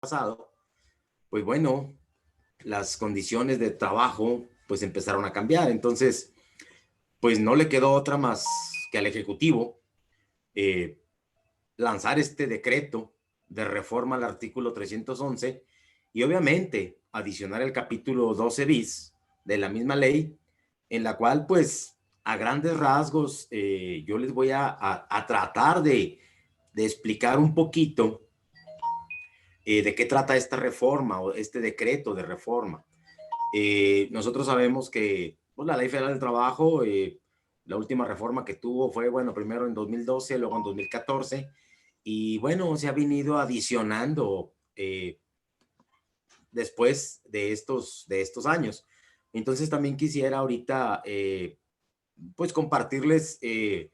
pasado, pues bueno, las condiciones de trabajo pues empezaron a cambiar. Entonces, pues no le quedó otra más que al Ejecutivo eh, lanzar este decreto de reforma al artículo 311 y obviamente adicionar el capítulo 12 bis de la misma ley, en la cual pues a grandes rasgos yo les voy a tratar de explicar un poquito de qué trata esta reforma o este decreto de reforma. Nosotros sabemos que pues, la Ley Federal del Trabajo, la última reforma que tuvo fue, bueno, primero en 2012, luego en 2014, y bueno, se ha venido adicionando después de estos años. Entonces también quisiera ahorita, pues, compartirles de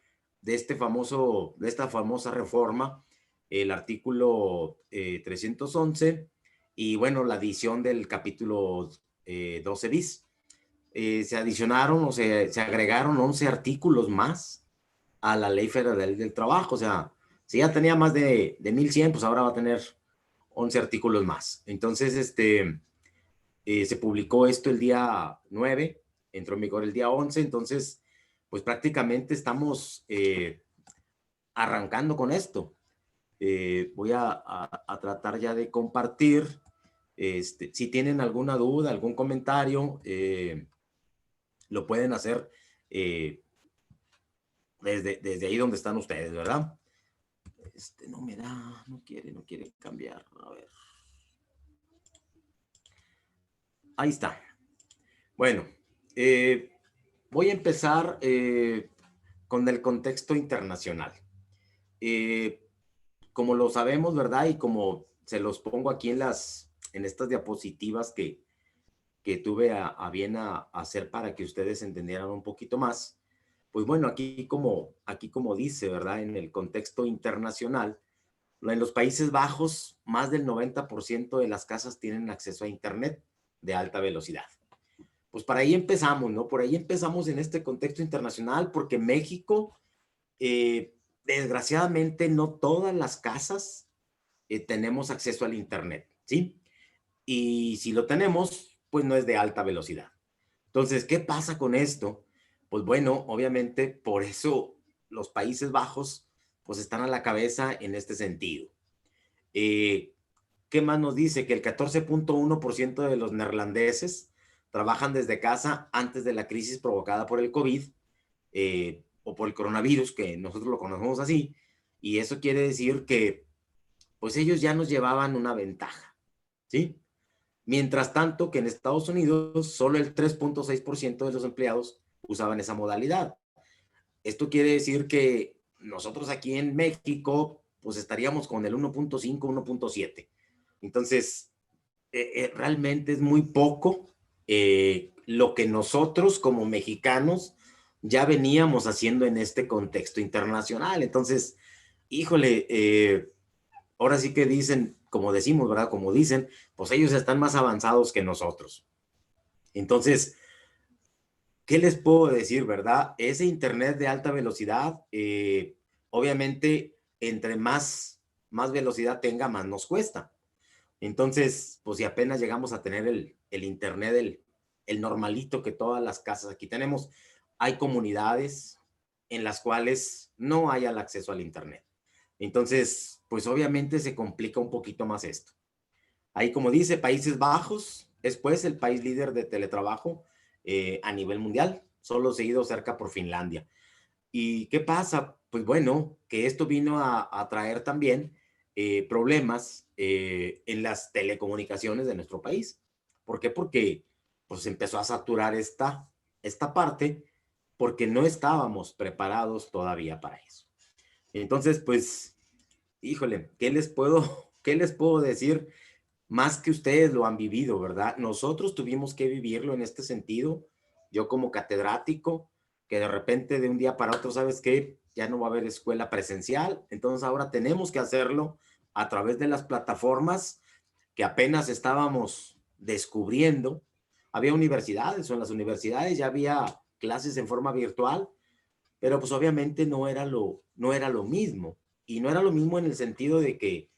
esta famosa reforma, el artículo 311 y, bueno, la adición del capítulo 12 bis. Se adicionaron o se agregaron 11 artículos más a la Ley Federal del Trabajo. O sea, si ya tenía más de 1100, pues ahora va a tener 11 artículos más. Entonces, se publicó esto el día 9, entró en vigor el día 11, entonces, pues prácticamente estamos arrancando con esto. Voy a tratar ya de compartir. Si tienen alguna duda, algún comentario, lo pueden hacer eh, desde ahí donde están ustedes, ¿verdad? No me da, no quiere cambiar. A ver. Ahí está. Bueno, voy a empezar con el contexto internacional. Como lo sabemos, ¿verdad? Y como se los pongo aquí en estas diapositivas que tuve a bien a hacer para que ustedes entendieran un poquito más, pues bueno, aquí como dice, ¿verdad? En el contexto internacional, en los Países Bajos, más del 90% de las casas tienen acceso a Internet de alta velocidad. Pues para ahí empezamos, ¿no? Por ahí empezamos en este contexto internacional, porque México, desgraciadamente, no todas las casas tenemos acceso al Internet, ¿sí? Y si lo tenemos, pues no es de alta velocidad. Entonces, ¿qué pasa con esto? Pues bueno, obviamente, por eso los Países Bajos, pues están a la cabeza en este sentido. Eh, ¿Qué más nos dice? Que el 14.1% de los neerlandeses trabajan desde casa antes de la crisis provocada por el COVID o por el coronavirus, que nosotros lo conocemos así, y eso quiere decir que pues ellos ya nos llevaban una ventaja, ¿sí? Mientras tanto que en Estados Unidos solo el 3.6% de los empleados usaban esa modalidad. Esto quiere decir que nosotros aquí en México pues estaríamos con el 1.5, 1.7. Entonces, realmente es muy poco lo que nosotros como mexicanos ya veníamos haciendo en este contexto internacional. Entonces, híjole, ahora sí que dicen, como decimos, ¿verdad? Como dicen, pues ellos están más avanzados que nosotros. Entonces, ¿qué les puedo decir, verdad? Ese Internet de alta velocidad, obviamente, entre más velocidad tenga, más nos cuesta. Entonces, pues si apenas llegamos a tener el Internet, el normalito que todas las casas aquí tenemos, hay comunidades en las cuales no hay el acceso al Internet. Entonces, pues obviamente se complica un poquito más esto. Ahí, como dice, Países Bajos es pues el país líder de teletrabajo a nivel mundial, solo seguido cerca por Finlandia. ¿Y qué pasa? Pues bueno, que esto vino a traer también problemas en las telecomunicaciones de nuestro país. ¿Por qué? Porque pues empezó a saturar esta parte porque no estábamos preparados todavía para eso. Entonces, pues, híjole, qué les puedo decir? Más que ustedes lo han vivido, ¿verdad? Nosotros tuvimos que vivirlo en este sentido. Yo como catedrático, que de repente de un día para otro, ¿sabes qué? Ya no va a haber escuela presencial, entonces ahora tenemos que hacerlo a través de las plataformas que apenas estábamos descubriendo. Había universidades o en las universidades ya había clases en forma virtual, pero pues obviamente no era lo mismo. Y no era lo mismo en el sentido de que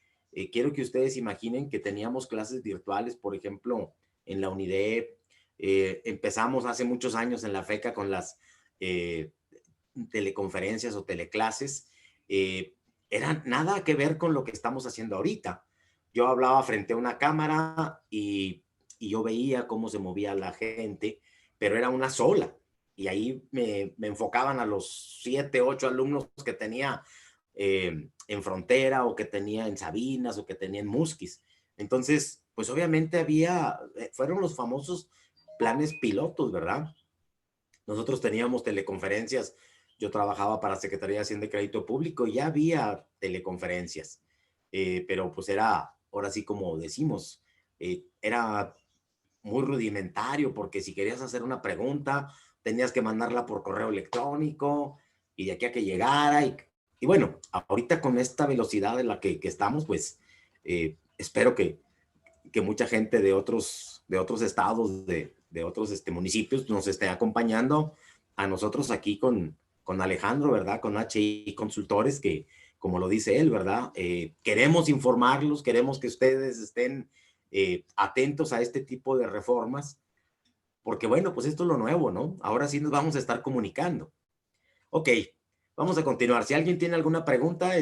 quiero que ustedes imaginen que teníamos clases virtuales, por ejemplo, en la UNIDEP. Empezamos hace muchos años en la FECA con las teleconferencias o teleclases. Era nada que ver con lo que estamos haciendo ahorita. Yo hablaba frente a una cámara y yo veía cómo se movía la gente, pero era una sola. Y ahí me enfocaban a los 7, 8 alumnos que tenía en Frontera, o que tenía en Sabinas, o que tenía en Musquis. Entonces, pues obviamente fueron los famosos planes pilotos, ¿verdad? Nosotros teníamos teleconferencias. Yo trabajaba para Secretaría de Hacienda y Crédito Público y ya había teleconferencias, pero pues era, ahora sí como decimos, era muy rudimentario, porque si querías hacer una pregunta, tenías que mandarla por correo electrónico y de aquí a que llegara. Y bueno, ahorita con esta velocidad en la que estamos, pues espero que mucha gente de otros estados, de otros municipios nos esté acompañando a nosotros aquí con Alejandro, ¿verdad? Con HI Consultores, que como lo dice él, ¿verdad? Queremos informarlos, queremos que ustedes estén atentos a este tipo de reformas, porque bueno, pues esto es lo nuevo, ¿no? Ahora sí nos vamos a estar comunicando. Ok, vamos a continuar. Si alguien tiene alguna pregunta,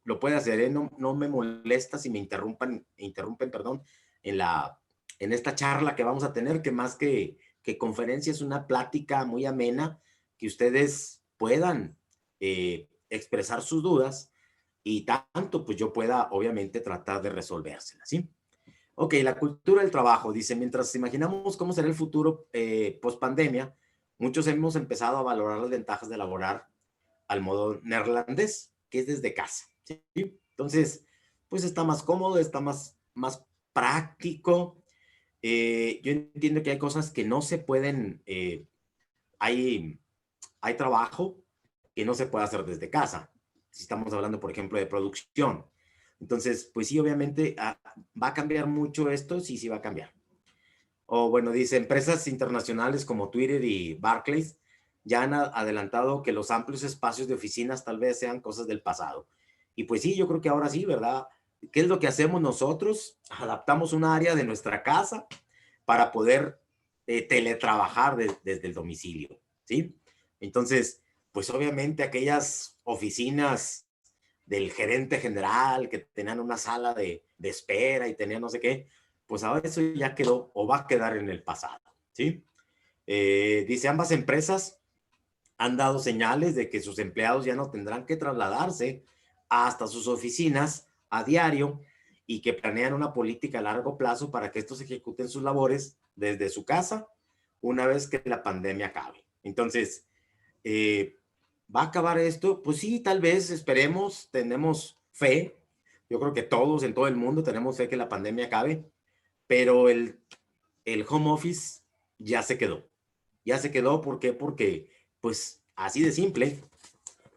lo puede hacer, ¿eh? No me molesta si me interrumpen, perdón, en esta charla que vamos a tener, que más que conferencia es una plática muy amena, que ustedes puedan expresar sus dudas y tanto pues yo pueda obviamente tratar de resolvérselas, ¿sí? Ok, la cultura del trabajo. Dice, mientras imaginamos cómo será el futuro post pandemia, muchos hemos empezado a valorar las ventajas de laborar al modo neerlandés, que es desde casa, ¿sí? Entonces, pues está más cómodo, está más práctico. Yo entiendo que hay cosas que no se pueden, hay trabajo que no se puede hacer desde casa. Si estamos hablando, por ejemplo, de producción. Entonces, pues sí, obviamente va a cambiar mucho esto, sí, sí va a cambiar. O bueno, dice, empresas internacionales como Twitter y Barclays ya han adelantado que los amplios espacios de oficinas tal vez sean cosas del pasado. Y pues sí, yo creo que ahora sí, ¿verdad? ¿Qué es lo que hacemos nosotros? Adaptamos un área de nuestra casa para poder teletrabajar desde el domicilio, ¿sí? Entonces, pues obviamente aquellas oficinas del gerente general que tenían una sala de espera y tenían no sé qué, pues ahora eso ya quedó o va a quedar en el pasado, ¿sí? Dice, ambas empresas han dado señales de que sus empleados ya no tendrán que trasladarse hasta sus oficinas a diario, y que planean una política a largo plazo para que estos ejecuten sus labores desde su casa una vez que la pandemia acabe. Entonces, ¿va a acabar esto? Pues sí, tal vez, esperemos, tenemos fe. Yo creo que todos en todo el mundo tenemos fe que la pandemia acabe, pero el home office ya se quedó. Ya se quedó, ¿por qué? Porque, pues, así de simple,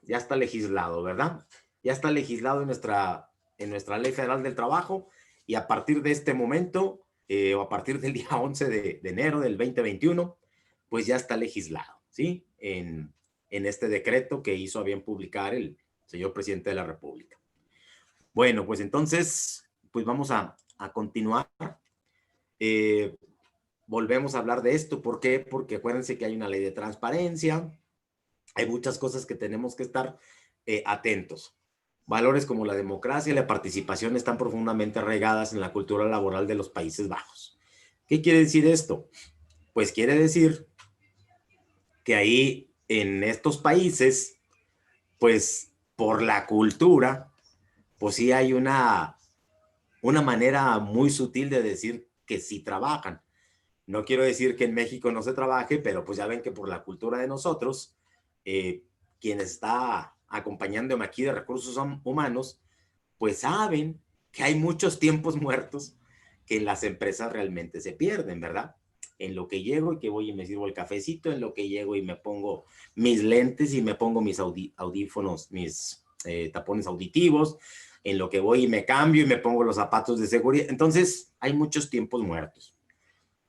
ya está legislado, ¿verdad? Ya está legislado en nuestra Ley Federal del Trabajo, y a partir de este momento, o a partir del día 11 de enero del 2021, pues ya está legislado, ¿sí? En este decreto que hizo a bien publicar el señor presidente de la República. Bueno, pues entonces, pues vamos a continuar. Volvemos a hablar de esto. ¿Por qué? Porque acuérdense que hay una ley de transparencia, hay muchas cosas que tenemos que estar atentos. Valores como la democracia y la participación están profundamente arraigadas en la cultura laboral de los Países Bajos. ¿Qué quiere decir esto? Pues quiere decir que ahí en estos países, pues por la cultura, pues sí hay una manera muy sutil de decir que sí trabajan. No quiero decir que en México no se trabaje, pero pues ya ven que por la cultura de nosotros, quien está acompañándome aquí de recursos humanos, pues saben que hay muchos tiempos muertos que en las empresas realmente se pierden, ¿verdad? En lo que llego y que voy y me sirvo el cafecito, en lo que llego y me pongo mis lentes y me pongo mis audífonos, mis tapones auditivos, en lo que voy y me cambio y me pongo los zapatos de seguridad. Entonces, hay muchos tiempos muertos.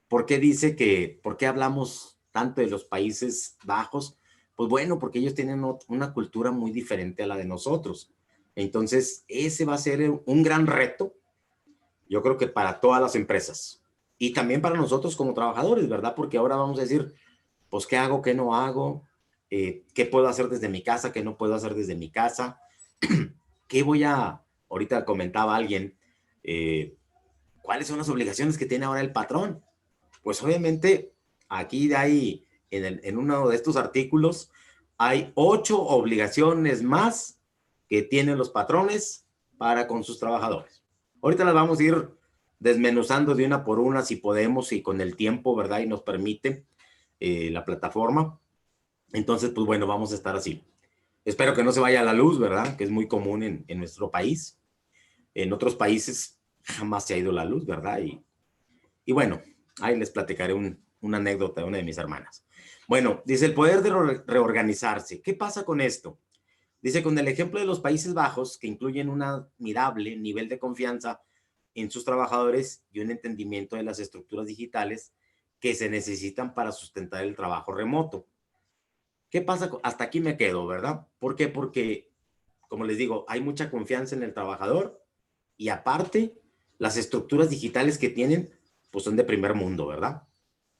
¿Por qué dice por qué hablamos tanto de los Países Bajos? Pues bueno, porque ellos tienen una cultura muy diferente a la de nosotros. Entonces, ese va a ser un gran reto Yo creo que para todas las empresas y también para nosotros como trabajadores, ¿verdad? Porque ahora vamos a decir, pues, ¿qué hago, qué no hago? ¿Qué puedo hacer desde mi casa, qué no puedo hacer desde mi casa? ¿Qué voy a, ahorita comentaba alguien, ¿cuáles son las obligaciones que tiene ahora el patrón? Pues obviamente aquí hay, en uno de estos artículos, hay 8 obligaciones más que tienen los patrones para con sus trabajadores. Ahorita las vamos a ir desmenuzando de una por una si podemos y con el tiempo, ¿verdad? Y nos permite la plataforma. Entonces, pues bueno, vamos a estar así. Espero que no se vaya la luz, ¿verdad? Que es muy común en nuestro país. En otros países jamás se ha ido la luz, ¿verdad? Y bueno, ahí les platicaré una anécdota de una de mis hermanas. Bueno, dice el poder de reorganizarse. ¿Qué pasa con esto? Dice, con el ejemplo de los Países Bajos, que incluyen un admirable nivel de confianza en sus trabajadores y un entendimiento de las estructuras digitales que se necesitan para sustentar el trabajo remoto. ¿Qué pasa? Hasta aquí me quedo, ¿verdad? ¿Por qué? Porque, como les digo, hay mucha confianza en el trabajador y aparte, las estructuras digitales que tienen, pues son de primer mundo, ¿verdad?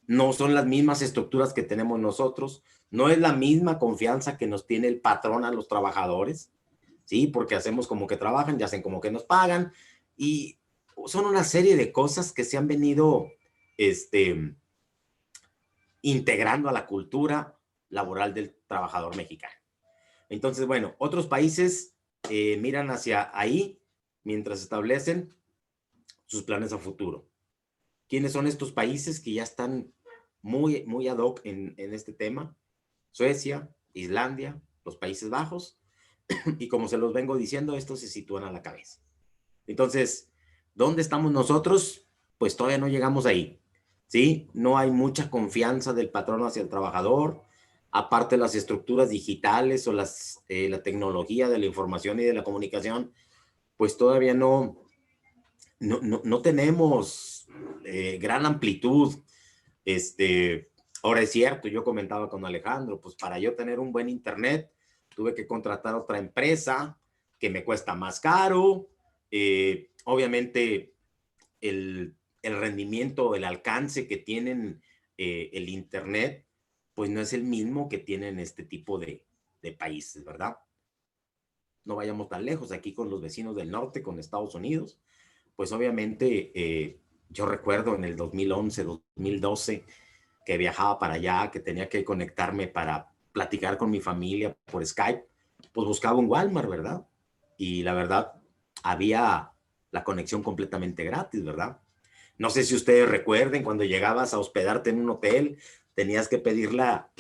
No son las mismas estructuras que tenemos nosotros, no es la misma confianza que nos tiene el patrón a los trabajadores, ¿sí? Porque hacemos como que trabajan y hacen como que nos pagan y son una serie de cosas que se han venido integrando a la cultura laboral del trabajador mexicano. Entonces, bueno, otros países miran hacia ahí mientras establecen sus planes a futuro. ¿Quiénes son estos países que ya están muy ad hoc en este tema? Suecia, Islandia, los Países Bajos, y como se los vengo diciendo, estos se sitúan a la cabeza. Entonces, ¿dónde estamos nosotros? Pues todavía no llegamos ahí, ¿sí? No hay mucha confianza del patrón hacia el trabajador, aparte las estructuras digitales o la tecnología de la información y de la comunicación, pues todavía no tenemos gran amplitud. Ahora es cierto, yo comentaba con Alejandro, pues para yo tener un buen internet, tuve que contratar otra empresa que me cuesta más caro. Obviamente, el rendimiento, el alcance que tienen el internet, pues no es el mismo que tienen este tipo de países, ¿verdad? No vayamos tan lejos, aquí con los vecinos del norte, con Estados Unidos, pues obviamente yo recuerdo en el 2011, 2012, que viajaba para allá, que tenía que conectarme para platicar con mi familia por Skype, pues buscaba un Walmart, ¿verdad? Y la verdad, había la conexión completamente gratis, ¿verdad? No sé si ustedes recuerden cuando llegabas a hospedarte en un hotel, tenías que pedir la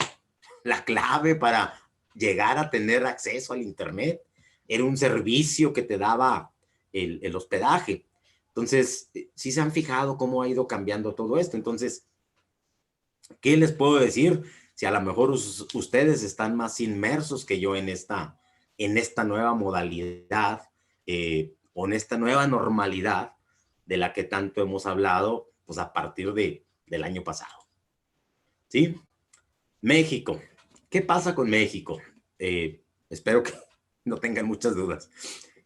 clave para llegar a tener acceso al internet. Era un servicio que te daba el hospedaje. Entonces, sí se han fijado cómo ha ido cambiando todo esto. Entonces, ¿qué les puedo decir? Si a lo mejor ustedes están más inmersos que yo en esta nueva modalidad o en esta nueva normalidad de la que tanto hemos hablado, pues a partir del año pasado. ¿Sí? México. ¿Qué pasa con México? Espero que no tengan muchas dudas.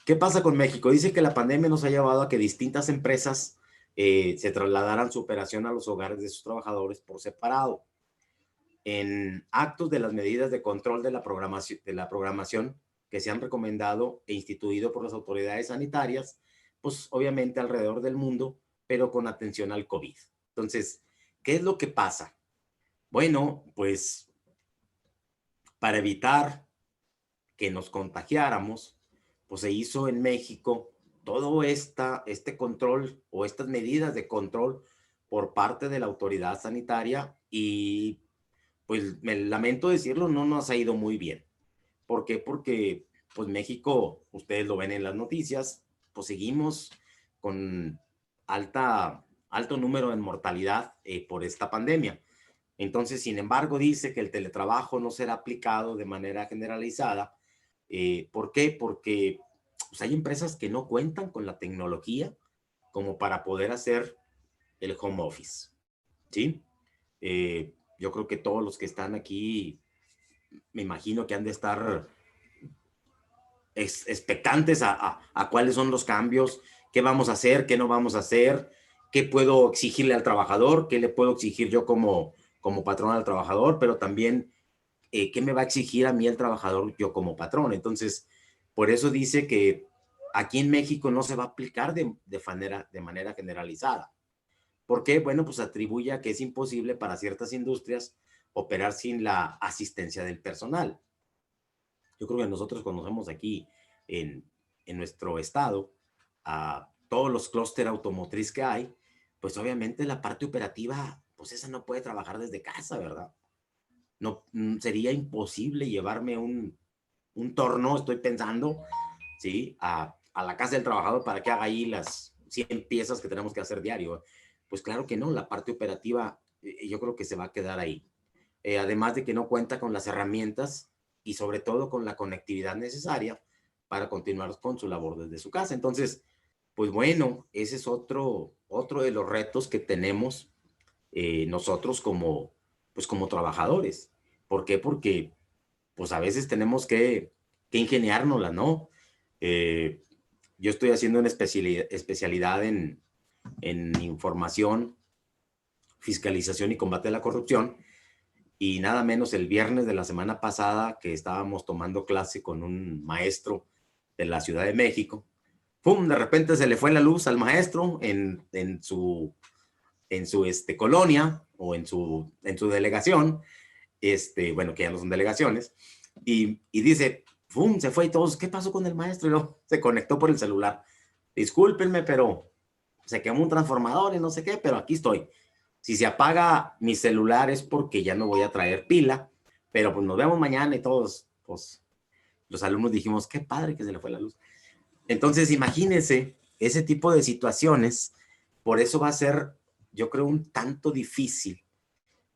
¿Qué pasa con México? Dice que la pandemia nos ha llevado a que distintas empresas se trasladaran su operación a los hogares de sus trabajadores por separado. En actos de las medidas de control de la programación que se han recomendado e instituido por las autoridades sanitarias, pues obviamente alrededor del mundo, pero con atención al COVID. Entonces, ¿qué es lo que pasa? Bueno, pues para evitar que nos contagiáramos, pues se hizo en México todo este control o estas medidas de control por parte de la autoridad sanitaria y pues me lamento decirlo, no nos ha ido muy bien. ¿Por qué? Porque pues México, ustedes lo ven en las noticias, pues seguimos con alto número de mortalidad por esta pandemia. Entonces, sin embargo, dice que el teletrabajo no será aplicado de manera generalizada. ¿Por qué? Porque pues, hay empresas que no cuentan con la tecnología como para poder hacer el home office, ¿sí? Yo creo que todos los que están aquí, me imagino que han de estar expectantes a cuáles son los cambios qué vamos a hacer, qué no vamos a hacer, qué puedo exigirle al trabajador, qué le puedo exigir yo como patrón al trabajador, pero también qué me va a exigir a mí el trabajador yo como patrón. Entonces, por eso dice que aquí en México no se va a aplicar de manera generalizada. ¿Por qué? Bueno, pues atribuye a que es imposible para ciertas industrias operar sin la asistencia del personal. Yo creo que nosotros conocemos aquí en nuestro estado a todos los clústeres automotriz que hay, pues obviamente la parte operativa, pues esa no puede trabajar desde casa, ¿verdad? No, sería imposible llevarme un torno, estoy pensando, ¿sí? A la casa del trabajador para que haga ahí las 100 piezas que tenemos que hacer diario. Pues claro que no, la parte operativa yo creo que se va a quedar ahí. Además de que no cuenta con las herramientas y sobre todo con la conectividad necesaria para continuar con su labor desde su casa. Entonces, pues bueno, ese es otro de los retos que tenemos nosotros pues como trabajadores. ¿Por qué? Porque pues a veces tenemos que ingeniárnosla, ¿no? Eh, yo estoy haciendo una especialidad en información, fiscalización y combate a la corrupción. Y nada menos el viernes de la semana pasada que estábamos tomando clase con un maestro de la Ciudad de México, ¡pum! De repente se le fue la luz al maestro en su colonia o en su delegación, bueno, que ya no son delegaciones, y dice, ¡pum! Se fue y todos, ¿qué pasó con el maestro? Y luego se conectó por el celular. Discúlpenme, pero se quemó un transformador y no sé qué, pero aquí estoy. Si se apaga mi celular es porque ya no voy a traer pila, pero pues nos vemos mañana y todos, pues los alumnos dijimos, qué padre que se le fue la luz. Entonces, imagínense ese tipo de situaciones, por eso va a ser, yo creo, un tanto difícil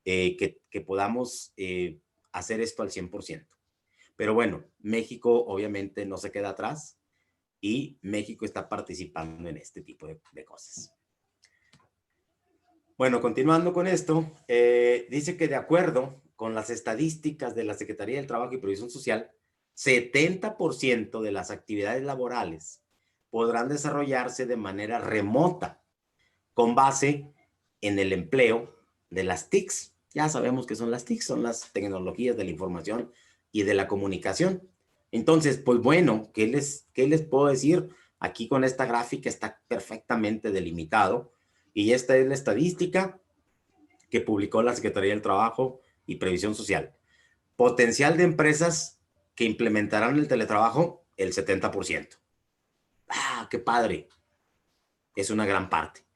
que podamos hacer esto al 100%. Pero bueno, México obviamente no se queda atrás y México está participando en este tipo de cosas. Bueno, continuando con esto, dice que de acuerdo con las estadísticas de la Secretaría del Trabajo y Previsión Social, 70% de las actividades laborales podrán desarrollarse de manera remota con base en el empleo de las TICs. Ya sabemos que son las TICs, son las tecnologías de la información y de la comunicación. Entonces, pues bueno, ¿qué les puedo decir? Aquí con esta gráfica está perfectamente delimitado y esta es la estadística que publicó la Secretaría del Trabajo y Previsión Social. Potencial de empresas que implementarán el teletrabajo, el 70%. ¡Ah, qué padre! Es una gran parte.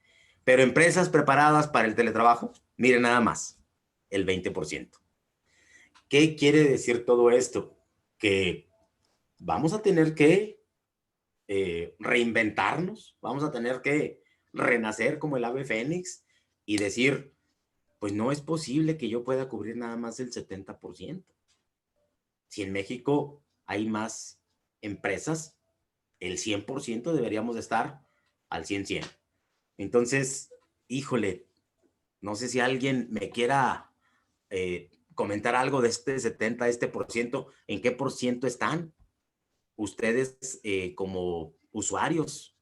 Pero empresas preparadas para el teletrabajo, miren nada más, el 20%. ¿Qué quiere decir todo esto? Que vamos a tener que reinventarnos, vamos a tener que renacer como el ave fénix y decir, pues no es posible que yo pueda cubrir nada más el 70%. Si en México hay más empresas, el 100% deberíamos estar al 100. Entonces, híjole, no sé si alguien me quiera comentar algo de este 70, este por ciento, ¿en qué por ciento están ustedes como usuarios?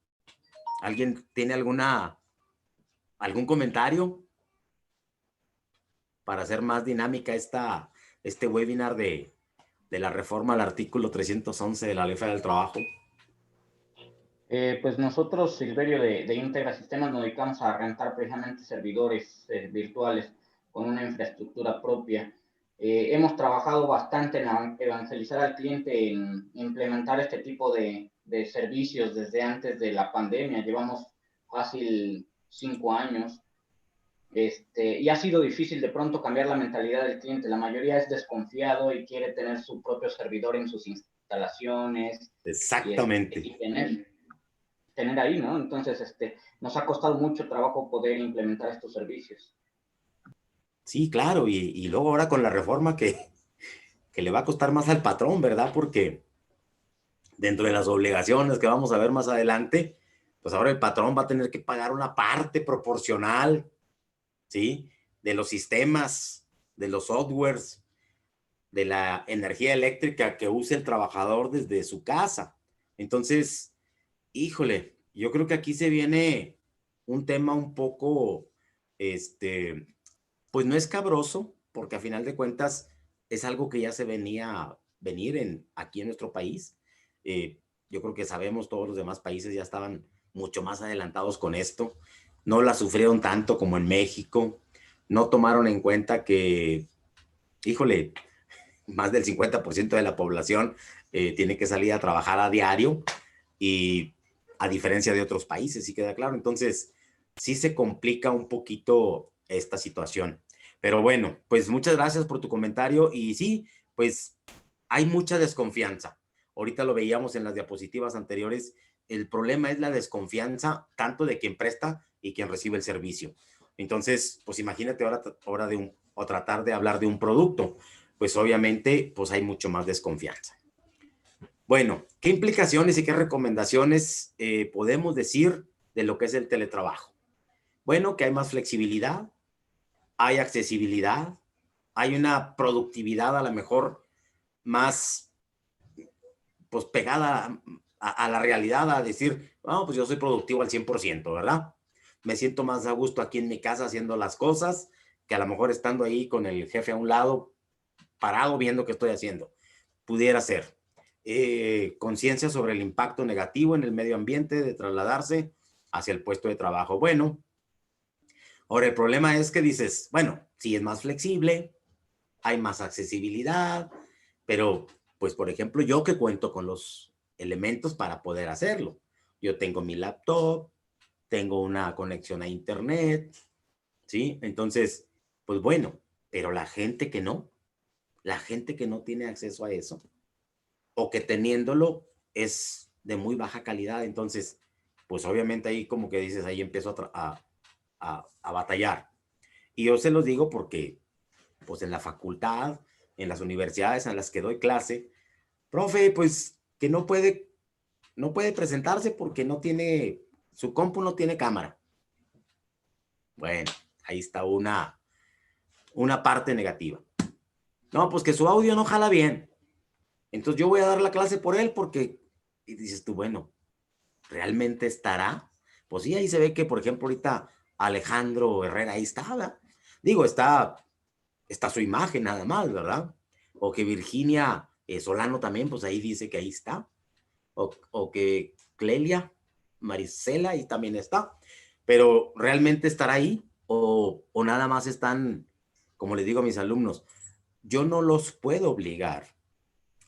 ¿Alguien tiene algún comentario para hacer más dinámica este webinar de la reforma al artículo 311 de la Ley Federal del Trabajo? Pues nosotros, Silverio, de Integra Sistemas, nos dedicamos a rentar precisamente servidores virtuales con una infraestructura propia. Hemos trabajado bastante en evangelizar al cliente, en implementar este tipo de servicios desde antes de la pandemia. Llevamos fácil 5 años. Y ha sido difícil de pronto cambiar la mentalidad del cliente. La mayoría es desconfiado y quiere tener su propio servidor en sus instalaciones Exactamente. y tener ahí, ¿no? Entonces, nos ha costado mucho trabajo poder implementar estos servicios. Sí, claro, y luego ahora con la reforma que le va a costar más al patrón, ¿verdad? Porque dentro de las obligaciones que vamos a ver más adelante, pues ahora el patrón va a tener que pagar una parte proporcional, ¿sí? De los sistemas, de los softwares, de la energía eléctrica que use el trabajador desde su casa. Entonces, híjole, yo creo que aquí se viene un tema un poco, pues no escabroso, porque a final de cuentas es algo que ya se venía a venir aquí en nuestro país. Yo creo que sabemos, todos los demás países ya estaban mucho más adelantados con esto. No la sufrieron tanto como en México. No tomaron en cuenta que, híjole, más del 50% de la población tiene que salir a trabajar a diario, y a diferencia de otros países, sí queda claro. Entonces, sí se complica un poquito esta situación. Pero bueno, pues muchas gracias por tu comentario, y sí, pues hay mucha desconfianza. Ahorita lo veíamos en las diapositivas anteriores. El problema es la desconfianza tanto de quien presta y quien recibe el servicio. Entonces, pues imagínate ahora o tratar de hablar de un producto, pues obviamente pues hay mucho más desconfianza. Bueno, ¿qué implicaciones y qué recomendaciones podemos decir de lo que es el teletrabajo? Bueno, que hay más flexibilidad, hay accesibilidad, hay una productividad a lo mejor más pues pegada a la realidad, a decir, no, pues yo soy productivo al 100%, ¿verdad? Me siento más a gusto aquí en mi casa haciendo las cosas que a lo mejor estando ahí con el jefe a un lado, parado viendo qué estoy haciendo. Pudiera ser. Conciencia sobre el impacto negativo en el medio ambiente de trasladarse hacia el puesto de trabajo. Bueno, ahora el problema es que dices, bueno, sí es más flexible, hay más accesibilidad, pero pues por ejemplo yo que cuento con los elementos para poder hacerlo. Yo tengo mi laptop, tengo una conexión a internet, ¿sí? Entonces, pues bueno, pero la gente que no tiene acceso a eso, o que teniéndolo es de muy baja calidad, entonces, pues obviamente ahí como que dices, ahí empiezo a batallar. Y yo se los digo porque, pues en la facultad, en las universidades en las que doy clase, profe, pues que no puede presentarse porque no tiene, su compu no tiene cámara. Bueno, ahí está una parte negativa. No, pues que su audio no jala bien. Entonces yo voy a dar la clase por él porque, y dices tú, bueno, ¿realmente estará? Pues sí, ahí se ve que, por ejemplo, ahorita Alejandro Herrera ahí está, ¿verdad? Digo, está su imagen nada más, ¿verdad? O que Virginia Solano también, pues ahí dice que ahí está. O que Clelia Marisela ahí también está. Pero ¿realmente estará ahí? O nada más están, como les digo a mis alumnos, yo no los puedo obligar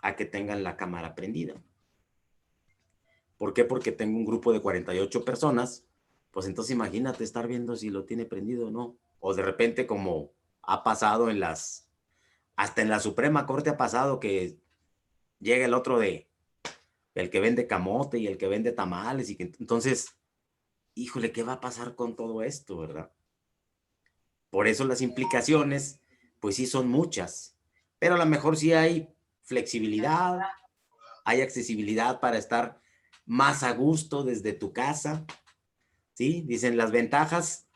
a que tengan la cámara prendida. ¿Por qué? Porque tengo un grupo de 48 personas, pues entonces imagínate estar viendo si lo tiene prendido o no. O de repente, como ha pasado hasta en la Suprema Corte ha pasado que llega el otro el que vende camote y el que vende tamales, y que entonces, híjole, ¿qué va a pasar con todo esto, verdad? Por eso las implicaciones, pues sí son muchas, pero a lo mejor sí hay flexibilidad, hay accesibilidad para estar más a gusto desde tu casa, ¿sí? Dicen las ventajas.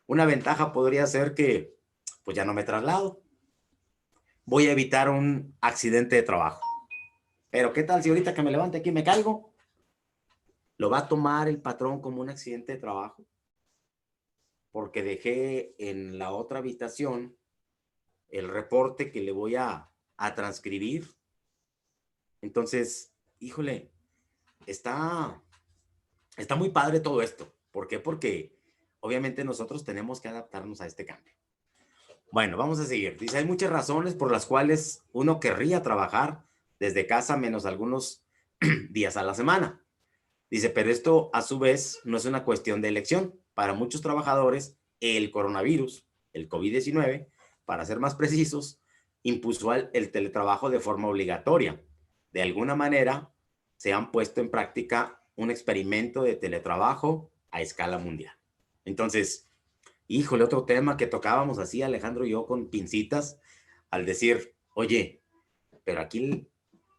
Una ventaja podría ser que, pues ya no me traslado. Voy a evitar un accidente de trabajo. Pero ¿qué tal si ahorita que me levante aquí me caigo? ¿Lo va a tomar el patrón como un accidente de trabajo? Porque dejé en la otra habitación el reporte que le voy a transcribir. Entonces, híjole, está, está muy padre todo esto. ¿Por qué? Porque obviamente nosotros tenemos que adaptarnos a este cambio. Bueno, vamos a seguir. Dice, hay muchas razones por las cuales uno querría trabajar desde casa menos algunos días a la semana. Dice, pero esto a su vez no es una cuestión de elección. Para muchos trabajadores, el coronavirus, el COVID-19, para ser más precisos, impuso el teletrabajo de forma obligatoria. De alguna manera, se han puesto en práctica un experimento de teletrabajo a escala mundial. Entonces, híjole, otro tema que tocábamos así, Alejandro y yo, con pincitas, al decir, oye, pero aquí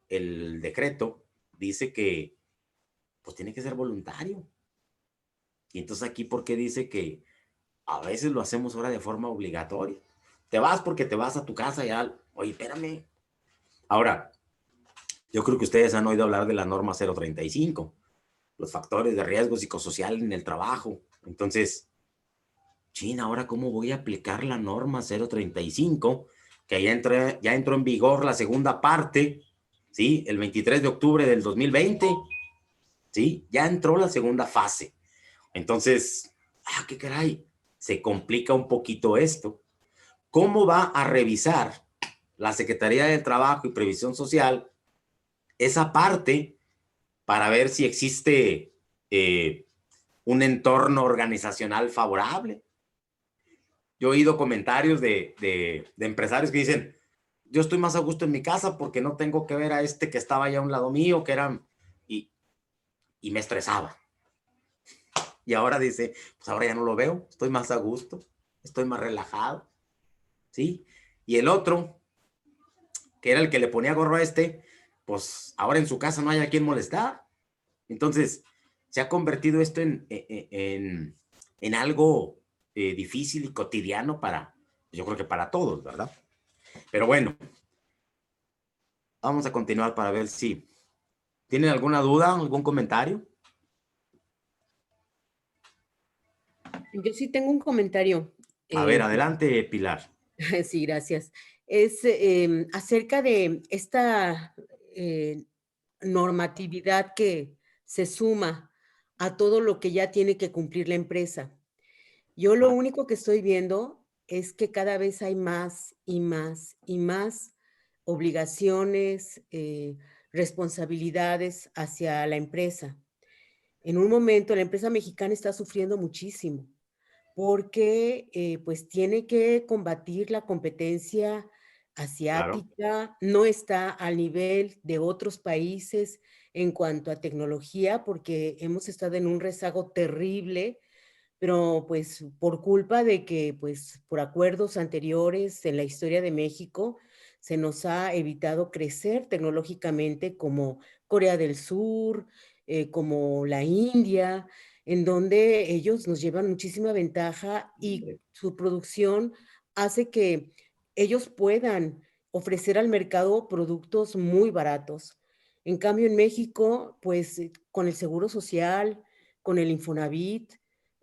el decreto dice que pues tiene que ser voluntario. Y entonces aquí, ¿por qué dice que a veces lo hacemos ahora de forma obligatoria? Te vas porque te vas a tu casa y ya, oye, espérame. Ahora, yo creo que ustedes han oído hablar de la norma 035. los factores de riesgo psicosocial en el trabajo. Entonces, chin, ahora cómo voy a aplicar la norma 035, que ya entró en vigor la segunda parte, ¿sí? El 23 de octubre del 2020, ¿sí? Ya entró la segunda fase. Entonces, qué caray, se complica un poquito esto. ¿Cómo va a revisar la Secretaría del Trabajo y Previsión Social esa parte para ver si existe un entorno organizacional favorable? Yo he oído comentarios de empresarios que dicen, yo estoy más a gusto en mi casa porque no tengo que ver a este que estaba allá a un lado mío, que era, y, y me estresaba. Y ahora dice, pues ahora ya no lo veo, estoy más a gusto, estoy más relajado, ¿sí? Y el otro, que era el que le ponía gorro a este, pues ahora en su casa no hay a quien molestar. Entonces, se ha convertido esto en algo difícil y cotidiano para, yo creo que para todos, ¿verdad? Pero bueno, vamos a continuar para ver si tienen alguna duda, algún comentario. Yo sí tengo un comentario. A ver, adelante, Pilar. Sí, gracias. Es acerca de esta normatividad que se suma a todo lo que ya tiene que cumplir la empresa. Yo lo único que estoy viendo es que cada vez hay más y más y más obligaciones, responsabilidades hacia la empresa. En un momento, la empresa mexicana está sufriendo muchísimo porque pues tiene que combatir la competencia Claro. asiática, no está al nivel de otros países en cuanto a tecnología, porque hemos estado en un rezago terrible, pero pues por culpa de que pues por acuerdos anteriores en la historia de México se nos ha evitado crecer tecnológicamente como Corea del Sur, como la India, en donde ellos nos llevan muchísima ventaja y su producción hace que ellos puedan ofrecer al mercado productos muy baratos. En cambio, en México, pues con el Seguro Social, con el Infonavit,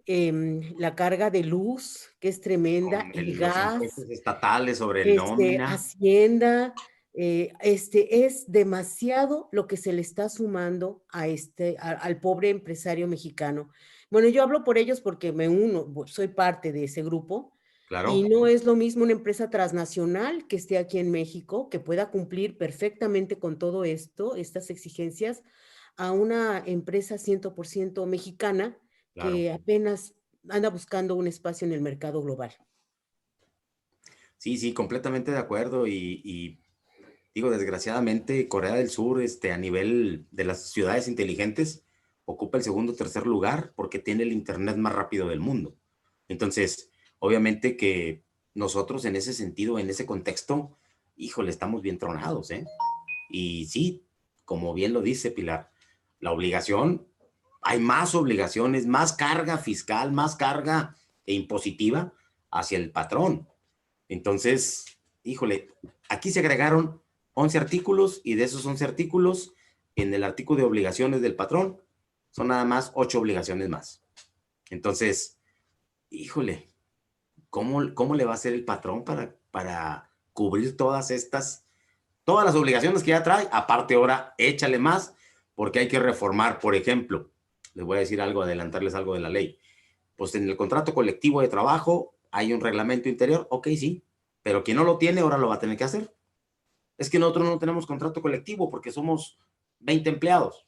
la carga de luz, que es tremenda, el Los impuestos gas, estatales sobre nómina. Hacienda, es demasiado lo que se le está sumando al pobre empresario mexicano. Bueno, yo hablo por ellos porque me uno, soy parte de ese grupo, Claro. y no es lo mismo una empresa transnacional que esté aquí en México, que pueda cumplir perfectamente con todo esto, estas exigencias, a una empresa 100% mexicana Claro. que apenas anda buscando un espacio en el mercado global. Sí, completamente de acuerdo. Y digo, desgraciadamente, Corea del Sur, a nivel de las ciudades inteligentes, ocupa el segundo o tercer lugar porque tiene el internet más rápido del mundo. Entonces, obviamente que nosotros en ese sentido, en ese contexto, híjole, estamos bien tronados, ¿eh? Y sí, como bien lo dice Pilar, la obligación, hay más obligaciones, más carga fiscal, más carga impositiva hacia el patrón. Entonces, híjole, aquí se agregaron 11 artículos y de esos 11 artículos, en el artículo de obligaciones del patrón, son nada más 8 obligaciones más. Entonces, híjole, ¿cómo le va a hacer el patrón para cubrir todas las obligaciones que ya trae? Aparte ahora, échale más, porque hay que reformar, por ejemplo, les voy a decir algo, adelantarles algo de la ley. Pues en el contrato colectivo de trabajo hay un reglamento interior, ok, sí, pero quien no lo tiene ahora lo va a tener que hacer. Es que nosotros no tenemos contrato colectivo porque somos 20 empleados.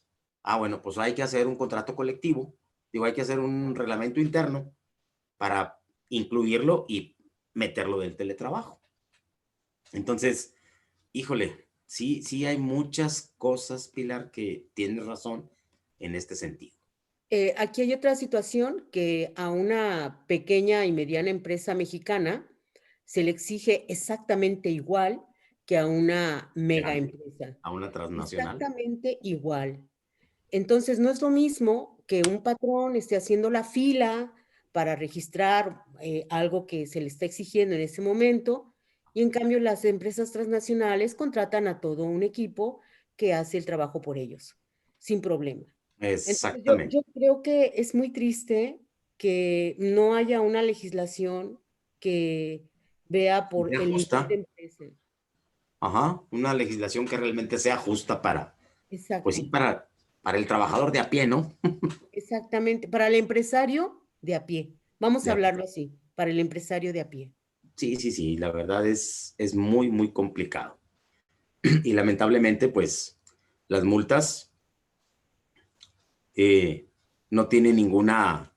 Bueno, pues hay que hacer un contrato colectivo, hay que hacer un reglamento interno para incluirlo y meterlo del teletrabajo. Entonces, híjole, sí hay muchas cosas, Pilar, que tienes razón en este sentido. Aquí hay otra situación que a una pequeña y mediana empresa mexicana se le exige exactamente igual que a una mega empresa. A una transnacional. Exactamente igual. Entonces, no es lo mismo que un patrón esté haciendo la fila para registrar algo que se le está exigiendo en ese momento, y en cambio las empresas transnacionales contratan a todo un equipo que hace el trabajo por ellos, sin problema. Entonces, Exactamente. yo creo que es muy triste que no haya una legislación que vea por Sea el nivel de justa, empresa. ajá, una legislación que realmente sea justa para, pues sí, Exacto, para el trabajador de a pie, ¿no? exactamente. Para el empresario de a pie. Vamos De a a pie. hablarlo así, para el empresario de a pie. Sí, sí, sí, la verdad es muy, muy complicado. Y lamentablemente, pues, las multas eh, no tienen ninguna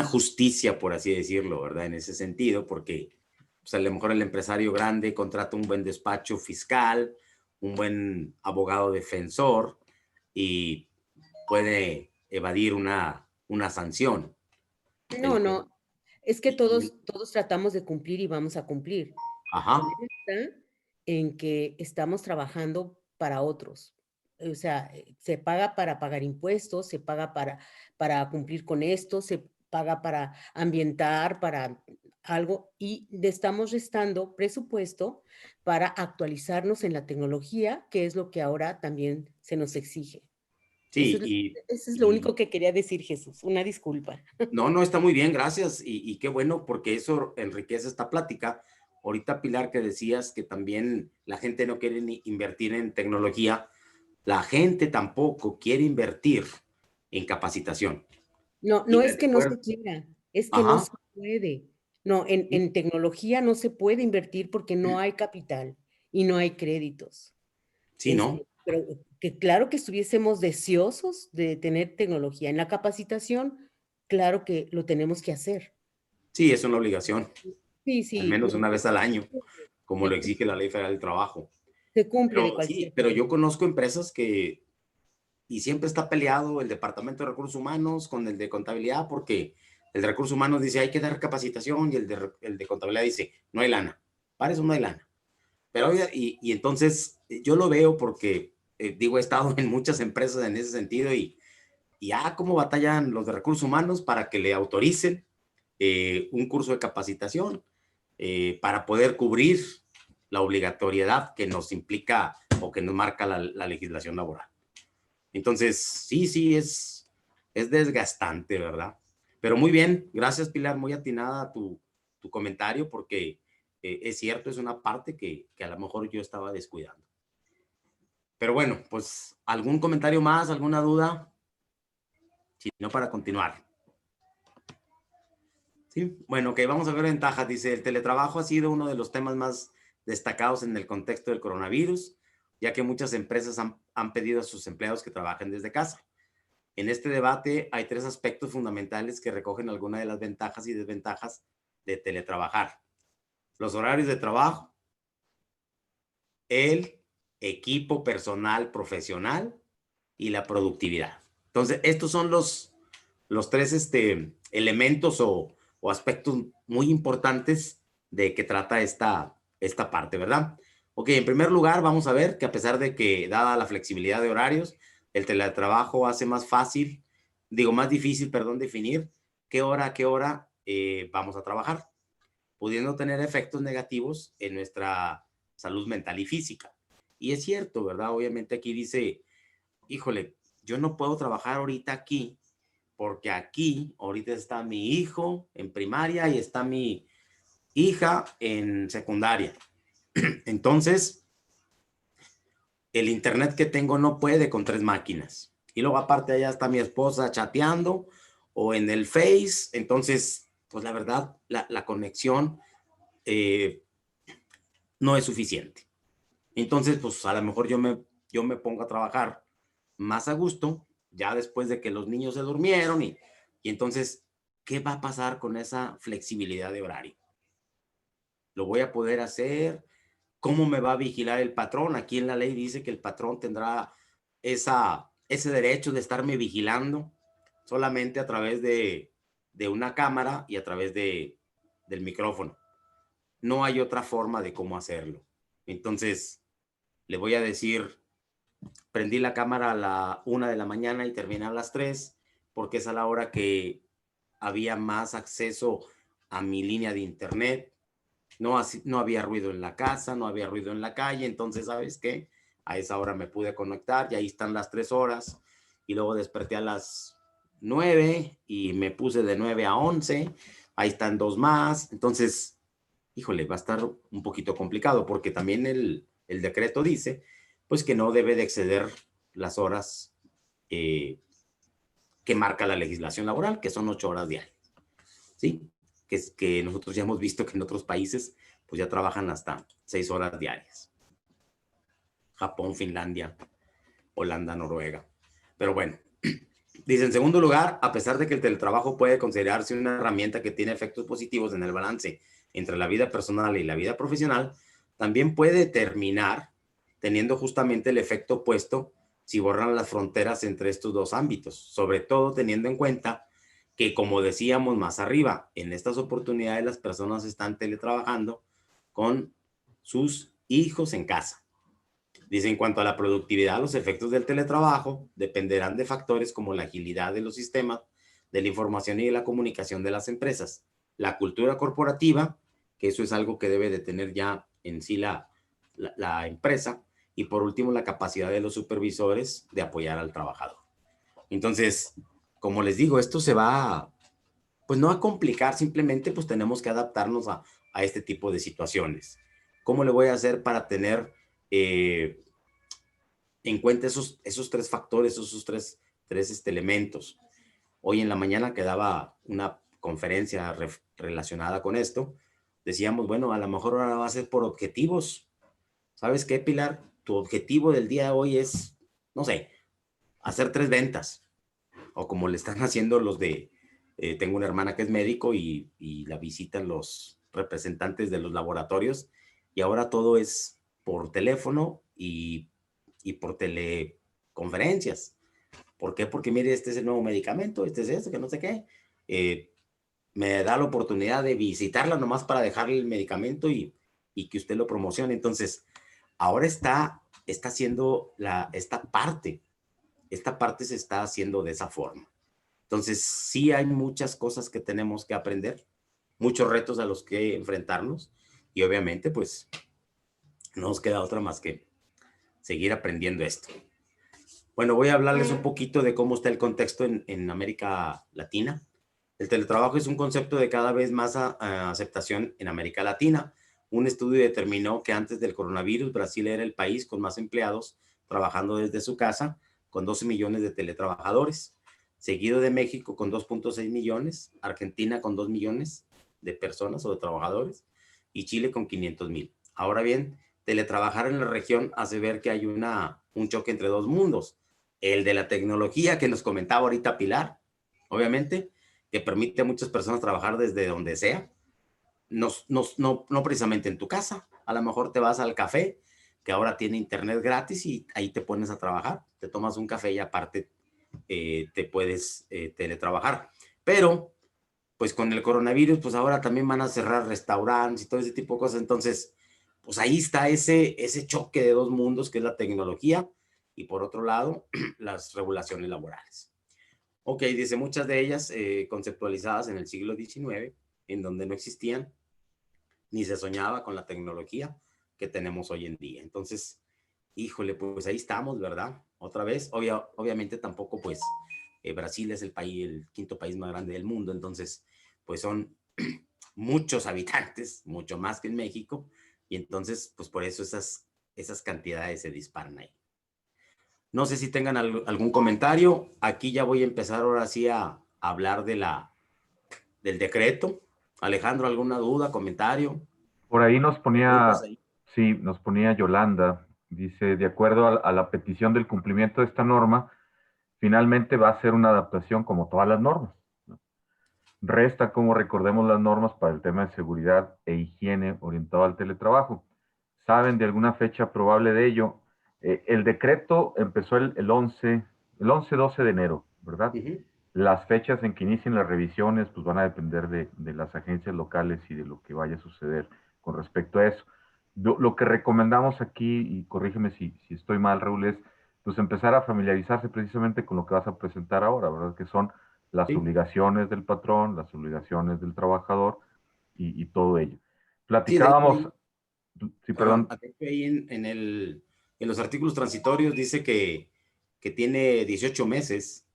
justicia, por así decirlo, ¿verdad? En ese sentido, porque pues, a lo mejor el empresario grande contrata un buen despacho fiscal, un buen abogado defensor y puede evadir una sanción. No, El, no, es que y- y- todos tratamos de cumplir y vamos a cumplir. El ajá, problema está en que estamos trabajando para otros. O sea, se paga para pagar impuestos, se paga para cumplir con esto, se paga para ambientar, para algo, y le estamos restando presupuesto para actualizarnos en la tecnología, que es lo que ahora también se nos exige. sí, y, Eso es lo y único que quería decir, Jesús. Una disculpa. no, no, está muy bien, gracias. Y qué bueno, porque eso enriquece esta plática. Ahorita, Pilar, que decías que también la gente no quiere ni invertir en tecnología, la gente tampoco quiere invertir en capacitación. No, Y no les es que no recuerdo, se quiera, es que no ajá, se puede. No, sí, en tecnología no se puede invertir porque no hay capital y no hay créditos. sí, ¿no? Pero que claro que estuviésemos deseosos de tener tecnología. En la capacitación, claro que lo tenemos que hacer. Sí, es una obligación, Sí, al sí, menos una vez al año, como se lo cumple, exige la Ley Federal del Trabajo. se cumple de Pero sí, cualquier pero forma. yo conozco empresas que, y siempre está peleado el Departamento de Recursos Humanos con el de Contabilidad, porque el de Recursos Humanos dice hay que dar capacitación y el de Contabilidad dice no hay lana, para eso no hay lana. Pero y entonces yo lo veo porque, digo, he estado en muchas empresas en ese sentido y cómo batallan los de Recursos Humanos para que le autoricen un curso de capacitación para poder cubrir la obligatoriedad que nos implica o que nos marca la legislación laboral. Entonces, sí, sí, es desgastante, ¿verdad? Pero muy bien, gracias Pilar, muy atinada tu comentario porque es cierto, es una parte que a lo mejor yo estaba descuidando. Pero bueno, pues algún comentario más, alguna duda, si no para continuar. Sí, bueno, ok, vamos a ver ventajas. Dice, el teletrabajo ha sido uno de los temas más destacados en el contexto del coronavirus, ya que muchas empresas han pedido a sus empleados que trabajen desde casa. En este debate hay tres aspectos fundamentales que recogen algunas de las ventajas y desventajas de teletrabajar. Los horarios de trabajo, el equipo personal profesional y la productividad. Entonces, estos son los tres elementos o aspectos muy importantes de que trata esta parte, ¿verdad? Ok, en primer lugar, vamos a ver que a pesar de que, dada la flexibilidad de horarios, el teletrabajo hace más fácil, digo, más difícil, perdón, definir a qué hora vamos a trabajar, pudiendo tener efectos negativos en nuestra salud mental y física. Y es cierto, ¿verdad? Obviamente aquí dice, híjole, yo no puedo trabajar ahorita aquí porque aquí ahorita está mi hijo en primaria y está mi hija en secundaria. Entonces, el internet que tengo no puede con tres máquinas. Y luego aparte allá está mi esposa chateando o en el Face. Entonces, pues la verdad, la conexión eh, no es suficiente. Entonces, pues a lo mejor yo me pongo a trabajar más a gusto, ya después de que los niños se durmieron y entonces, ¿qué va a pasar con esa flexibilidad de horario? ¿Lo voy a poder hacer? ¿Cómo me va a vigilar el patrón? Aquí en la ley dice que el patrón tendrá ese derecho de estarme vigilando solamente a través de una cámara y a través del micrófono. No hay otra forma de cómo hacerlo. Entonces, le voy a decir, prendí la cámara a la 1 de la mañana y terminé a las 3 porque es a la hora que había más acceso a mi línea de internet. No había ruido en la casa, no había ruido en la calle, entonces, ¿sabes qué? A esa hora me pude conectar y ahí están las 3 horas y luego desperté a las 9 y me puse de 9 a 11, ahí están 2 más, entonces, híjole, va a estar un poquito complicado porque también el decreto dice, pues que no debe de exceder las horas que marca la legislación laboral, que son 8 horas diarias, ¿sí? Que nosotros ya hemos visto que en otros países, pues ya trabajan hasta 6 horas diarias. Japón, Finlandia, Holanda, Noruega. Pero bueno, dice, en segundo lugar, a pesar de que el teletrabajo puede considerarse una herramienta que tiene efectos positivos en el balance entre la vida personal y la vida profesional, también puede terminar teniendo justamente el efecto opuesto si borran las fronteras entre estos dos ámbitos, sobre todo teniendo en cuenta que, como decíamos más arriba, en estas oportunidades las personas están teletrabajando con sus hijos en casa. Dice, en cuanto a la productividad, los efectos del teletrabajo dependerán de factores como la agilidad de los sistemas, de la información y de la comunicación de las empresas, la cultura corporativa, que eso es algo que debe de tener ya en sí la empresa, y por último, la capacidad de los supervisores de apoyar al trabajador. Entonces, como les digo, esto se va, pues no a complicar, simplemente pues tenemos que adaptarnos a este tipo de situaciones. ¿Cómo le voy a hacer para tener en cuenta esos tres factores, esos tres elementos? Hoy en la mañana que daba una conferencia relacionada con esto, decíamos, bueno, a lo mejor ahora va a ser por objetivos. ¿Sabes qué, Pilar? Tu objetivo del día de hoy es, no sé, hacer 3 ventas. O como le están haciendo los de, tengo una hermana que es médico y la visitan los representantes de los laboratorios, y ahora todo es por teléfono y por teleconferencias. ¿Por qué? Porque mire, este es el nuevo medicamento, este es esto, que no sé qué. Me da la oportunidad de visitarla nomás para dejarle el medicamento y que usted lo promocione. Entonces, ahora está haciendo esta parte se está haciendo de esa forma. Entonces, sí hay muchas cosas que tenemos que aprender, muchos retos a los que enfrentarnos, y obviamente, pues, no nos queda otra más que seguir aprendiendo esto. Bueno, voy a hablarles un poquito de cómo está el contexto en América Latina. El teletrabajo es un concepto de cada vez más aceptación en América Latina. Un estudio determinó que antes del coronavirus, Brasil era el país con más empleados trabajando desde su casa, con 12 millones de teletrabajadores, seguido de México con 2.6 millones, Argentina con 2 millones de personas o de trabajadores, y Chile con 500,000. Ahora bien, teletrabajar en la región hace ver que hay un choque entre dos mundos. El de la tecnología que nos comentaba ahorita Pilar, obviamente, que permite a muchas personas trabajar desde donde sea, no precisamente en tu casa. A lo mejor te vas al café, que ahora tiene internet gratis, y ahí te pones a trabajar, te tomas un café y aparte te puedes teletrabajar. Pero, pues con el coronavirus, pues ahora también van a cerrar restaurantes y todo ese tipo de cosas. Entonces, pues ahí está ese choque de dos mundos, que es la tecnología y por otro lado, las regulaciones laborales. Ok, dice, muchas de ellas conceptualizadas en el siglo XIX, en donde no existían ni se soñaba con la tecnología que tenemos hoy en día. Entonces, híjole, pues ahí estamos, ¿verdad? Otra vez, obviamente tampoco, pues, Brasil es el quinto país más grande del mundo, entonces, pues son muchos habitantes, mucho más que en México, y entonces, pues por eso esas cantidades se disparan ahí. No sé si tengan algún comentario. Aquí ya voy a empezar ahora sí a hablar del decreto. Alejandro, ¿alguna duda, comentario? Por ahí nos Preguntas ponía, ahí. sí, nos ponía Yolanda, dice, de acuerdo a la petición del cumplimiento de esta norma, finalmente va a ser una adaptación como todas las normas, ¿no? Resta como recordemos las normas para el tema de seguridad e higiene orientado al teletrabajo. ¿Saben de alguna fecha probable de ello? El decreto empezó el 11-12 de enero, ¿verdad? Las fechas en que inicien las revisiones pues van a depender de las agencias locales y de lo que vaya a suceder con respecto a eso. Lo que recomendamos aquí, y corrígeme si estoy mal, Raúl, es pues empezar a familiarizarse precisamente con lo que vas a presentar ahora, ¿verdad? Que son las Sí. obligaciones del patrón, las obligaciones del trabajador y todo ello. Sí, de hecho, Platicábamos, sí, perdón. de hecho ahí en los artículos transitorios dice que que tiene 18 meses,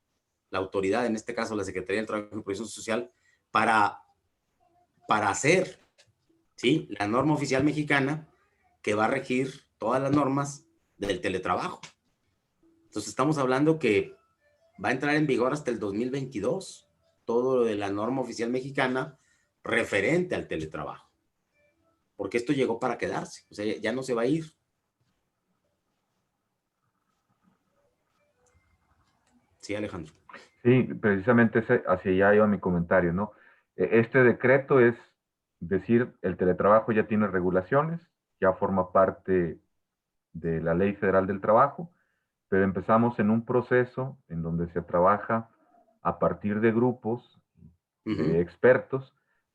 la autoridad, en este caso la Secretaría del Trabajo y Previsión Social, para hacer, ¿sí?, la norma oficial mexicana que va a regir todas las normas del teletrabajo. Entonces estamos hablando que va a entrar en vigor hasta el 2022 todo lo de la norma oficial mexicana referente al teletrabajo. Porque esto llegó para quedarse, o sea, ya no se va a ir. Sí, Alejandro. Sí, precisamente hacia allá iba mi comentario, ¿no? Este decreto es decir, el teletrabajo ya tiene regulaciones, ya forma parte de la Ley Federal del Trabajo, pero empezamos en un proceso en donde se trabaja a partir de grupos de expertos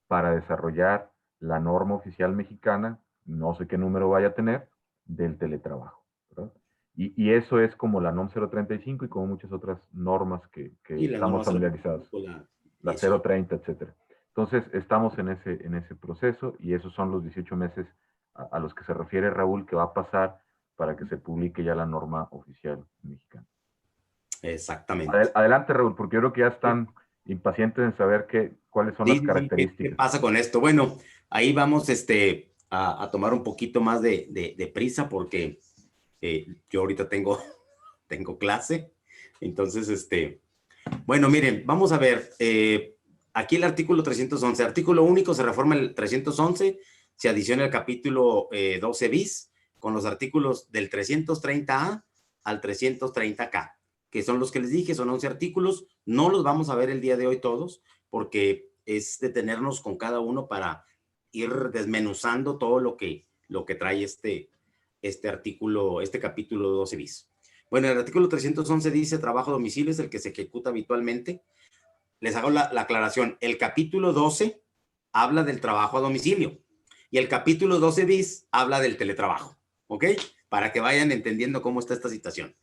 para desarrollar la norma oficial mexicana, no sé qué número vaya a tener, del teletrabajo, ¿verdad? Y eso es como la NOM 035 y como muchas otras normas que estamos familiarizados. La 030, etcétera. Entonces, estamos en ese proceso y esos son los 18 meses a los que se refiere Raúl, que va a pasar para que se publique ya la norma oficial mexicana. Exactamente. Adelante, Raúl, porque yo creo que ya están impacientes en saber cuáles son las características. ¿Qué pasa con esto? Bueno, ahí vamos a tomar un poquito más de prisa porque yo ahorita tengo clase. Entonces, bueno, miren, vamos a ver. Aquí el artículo 311. Artículo único, se reforma el 311, se adiciona el capítulo 12 bis con los artículos del 330A al 330K, que son los que les dije, son 11 artículos. No los vamos a ver el día de hoy todos, porque es detenernos con cada uno para ir desmenuzando todo lo que trae este artículo, este capítulo 12 bis. Bueno, el artículo 311 dice trabajo a domicilio es el que se ejecuta habitualmente. Les hago la aclaración. El capítulo 12 habla del trabajo a domicilio y el capítulo 12 bis habla del teletrabajo, ¿ok? Para que vayan entendiendo cómo está esta situación.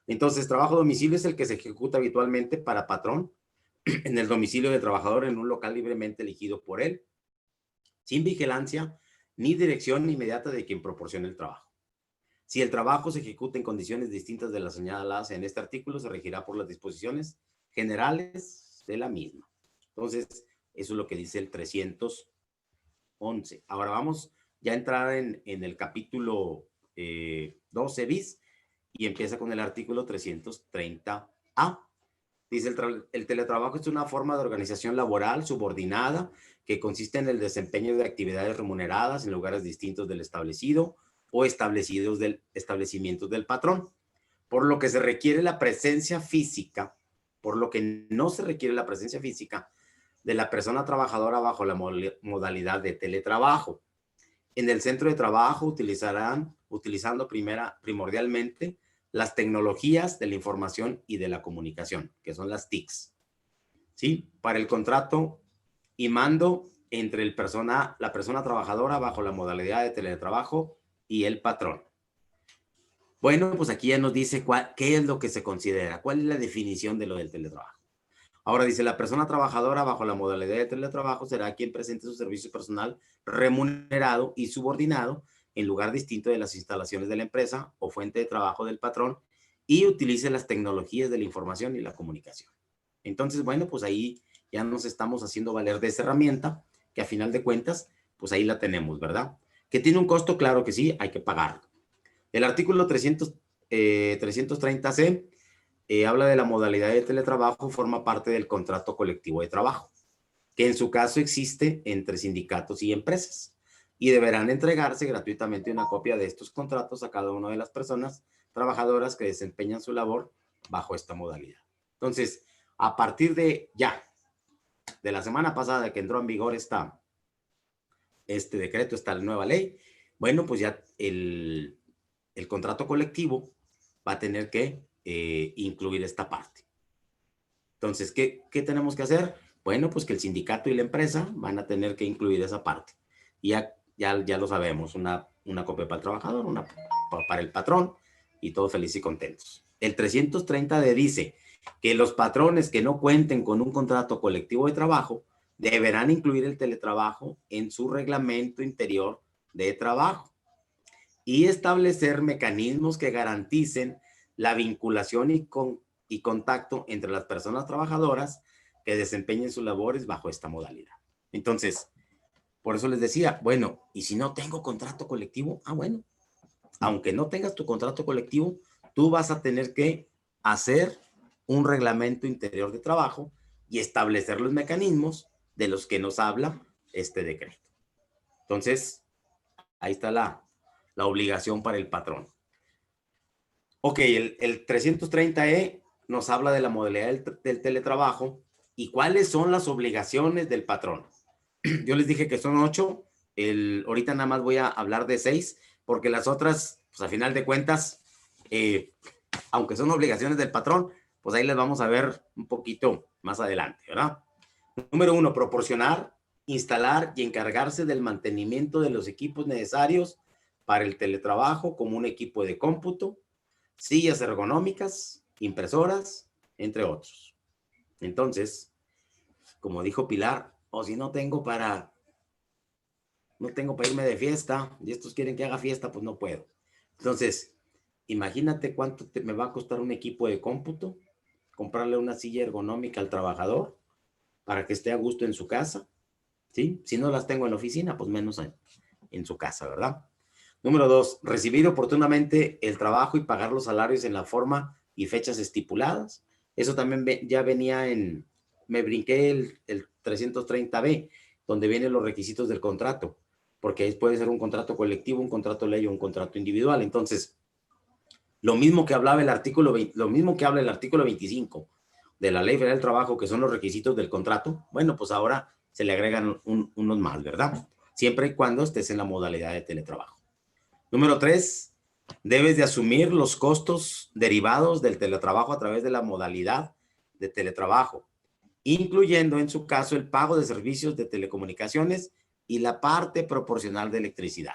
Entonces, trabajo a domicilio es el que se ejecuta habitualmente para patrón en el domicilio del trabajador en un local libremente elegido por él, sin vigilancia ni dirección inmediata de quien proporcione el trabajo. Si el trabajo se ejecuta en condiciones distintas de las señaladas en este artículo, se regirá por las disposiciones generales de la misma. Entonces, eso es lo que dice el 311. Ahora vamos ya a entrar en el capítulo 12 bis y empieza con el artículo 330A. Dice, el teletrabajo es una forma de organización laboral subordinada que consiste en el desempeño de actividades remuneradas en lugares distintos del establecido o establecimientos del patrón, por lo que se requiere la presencia física, por lo que no se requiere la presencia física de la persona trabajadora bajo la modalidad de teletrabajo. En el centro de trabajo utilizando primordialmente las tecnologías de la información y de la comunicación, que son las TICs, ¿sí? Para el contrato y mando entre la persona trabajadora bajo la modalidad de teletrabajo y el patrón. Bueno, pues aquí ya nos dice qué es lo que se considera, cuál es la definición de lo del teletrabajo. Ahora dice, la persona trabajadora bajo la modalidad de teletrabajo será quien presente su servicio personal remunerado y subordinado en lugar distinto de las instalaciones de la empresa o fuente de trabajo del patrón y utilice las tecnologías de la información y la comunicación. Entonces, bueno, pues ahí ya nos estamos haciendo valer de esa herramienta que a final de cuentas, pues ahí la tenemos, ¿verdad? Que tiene un costo, claro que sí, hay que pagarlo. El artículo 330C habla de la modalidad de teletrabajo, forma parte del contrato colectivo de trabajo, que en su caso existe entre sindicatos y empresas, y deberán entregarse gratuitamente una copia de estos contratos a cada una de las personas trabajadoras que desempeñan su labor bajo esta modalidad. Entonces, a partir de la semana pasada que entró en vigor este decreto, esta nueva ley, bueno, pues ya el contrato colectivo va a tener que incluir esta parte. Entonces, ¿qué tenemos que hacer? Bueno, pues que el sindicato y la empresa van a tener que incluir esa parte. Y ya lo sabemos, una copia para el trabajador, una para el patrón, y todos felices y contentos. El 330D dice que los patrones que no cuenten con un contrato colectivo de trabajo deberán incluir el teletrabajo en su reglamento interior de trabajo y establecer mecanismos que garanticen la vinculación y contacto entre las personas trabajadoras que desempeñen sus labores bajo esta modalidad. Entonces, por eso les decía, bueno, ¿y si no tengo contrato colectivo? Ah, bueno, aunque no tengas tu contrato colectivo, tú vas a tener que hacer un reglamento interior de trabajo y establecer los mecanismos de los que nos habla este decreto. Entonces, ahí está la obligación para el patrón. Ok, el 330E nos habla de la modalidad del teletrabajo y cuáles son las obligaciones del patrón. Yo les dije que son 8, ahorita nada más voy a hablar de 6, porque las otras, pues a final de cuentas, aunque son obligaciones del patrón, pues ahí les vamos a ver un poquito más adelante, ¿verdad? Número 1, proporcionar, instalar y encargarse del mantenimiento de los equipos necesarios para el teletrabajo, como un equipo de cómputo, sillas ergonómicas, impresoras, entre otros. Entonces, como dijo Pilar, o si no tengo para irme de fiesta y estos quieren que haga fiesta, pues no puedo. Entonces, imagínate cuánto me va a costar un equipo de cómputo, comprarle una silla ergonómica al trabajador para que esté a gusto en su casa, ¿sí? Si no las tengo en la oficina, pues menos en su casa, ¿verdad? Número 2, recibir oportunamente el trabajo y pagar los salarios en la forma y fechas estipuladas. Eso también ya venía me brinqué el 330B, donde vienen los requisitos del contrato, porque puede ser un contrato colectivo, un contrato ley o un contrato individual. Entonces, lo mismo que habla el artículo 25 de la Ley Federal del Trabajo, que son los requisitos del contrato, bueno, pues ahora se le agregan unos más, ¿verdad? Siempre y cuando estés en la modalidad de teletrabajo. Número 3, debes de asumir los costos derivados del teletrabajo a través de la modalidad de teletrabajo, incluyendo en su caso el pago de servicios de telecomunicaciones y la parte proporcional de electricidad.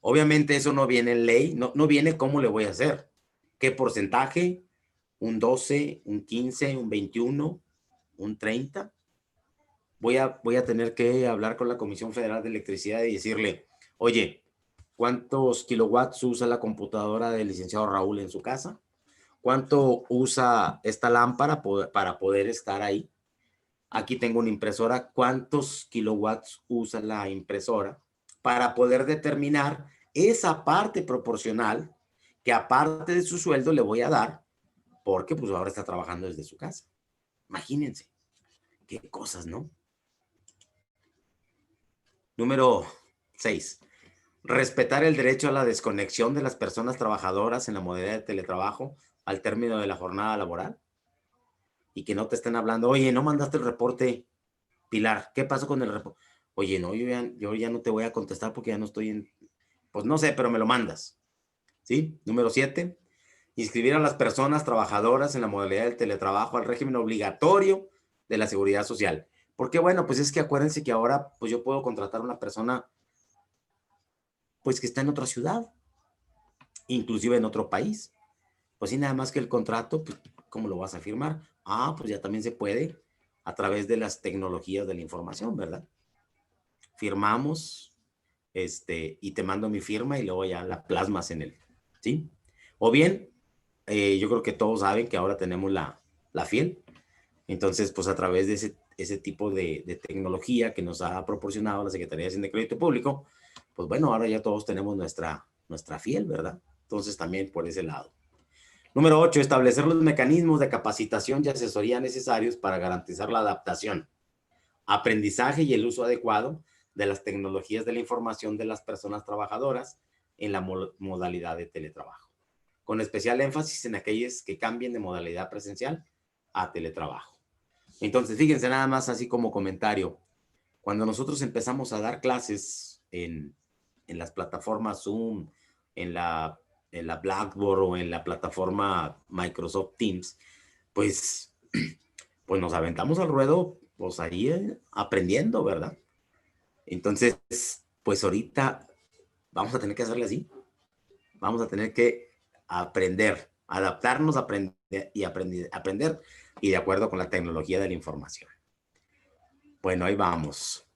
Obviamente eso no viene en ley, no viene cómo le voy a hacer. ¿Qué porcentaje? ¿Un 12, un 15, un 21, un 30? Voy a tener que hablar con la Comisión Federal de Electricidad y decirle, oye, ¿cuántos kilowatts usa la computadora del licenciado Raúl en su casa? ¿Cuánto usa esta lámpara para poder estar ahí? Aquí tengo una impresora. ¿Cuántos kilowatts usa la impresora? Para poder determinar esa parte proporcional que aparte de su sueldo le voy a dar, porque pues ahora está trabajando desde su casa. Imagínense. Qué cosas, ¿no? Número 6. Respetar el derecho a la desconexión de las personas trabajadoras en la modalidad de teletrabajo al término de la jornada laboral. Y que no te estén hablando, oye, no mandaste el reporte, Pilar, ¿qué pasó con el reporte? Oye, no, yo ya no te voy a contestar porque ya no estoy en... Pues no sé, pero me lo mandas. ¿Sí? Número 7. Inscribir a las personas trabajadoras en la modalidad del teletrabajo al régimen obligatorio de la Seguridad Social. Porque bueno, pues es que acuérdense que ahora pues yo puedo contratar a una persona pues que está en otra ciudad, inclusive en otro país. Pues sí, nada más que el contrato, pues, ¿cómo lo vas a firmar? Ah, pues ya también se puede a través de las tecnologías de la información, ¿verdad? Firmamos, y te mando mi firma y luego ya la plasmas en él, ¿sí? O bien, yo creo que todos saben que ahora tenemos la FIEL. Entonces, pues a través de ese tipo de tecnología que nos ha proporcionado la Secretaría de Hacienda y Crédito Público, pues bueno, ahora ya todos tenemos nuestra FIEL, ¿verdad? Entonces también por ese lado. Número 8, establecer los mecanismos de capacitación y asesoría necesarios para garantizar la adaptación, aprendizaje y el uso adecuado de las tecnologías de la información de las personas trabajadoras en la modalidad de teletrabajo, con especial énfasis en aquellas que cambien de modalidad presencial a teletrabajo. Entonces, fíjense nada más así como comentario. Cuando nosotros empezamos a dar clases en las plataformas Zoom, en la Blackboard o en la plataforma Microsoft Teams, pues nos aventamos al ruedo, pues ahí aprendiendo, ¿verdad? Entonces, pues ahorita vamos a tener que hacerle así. Vamos a tener que aprender, adaptarnos, aprender y de acuerdo con la tecnología de la información. Bueno, ahí vamos.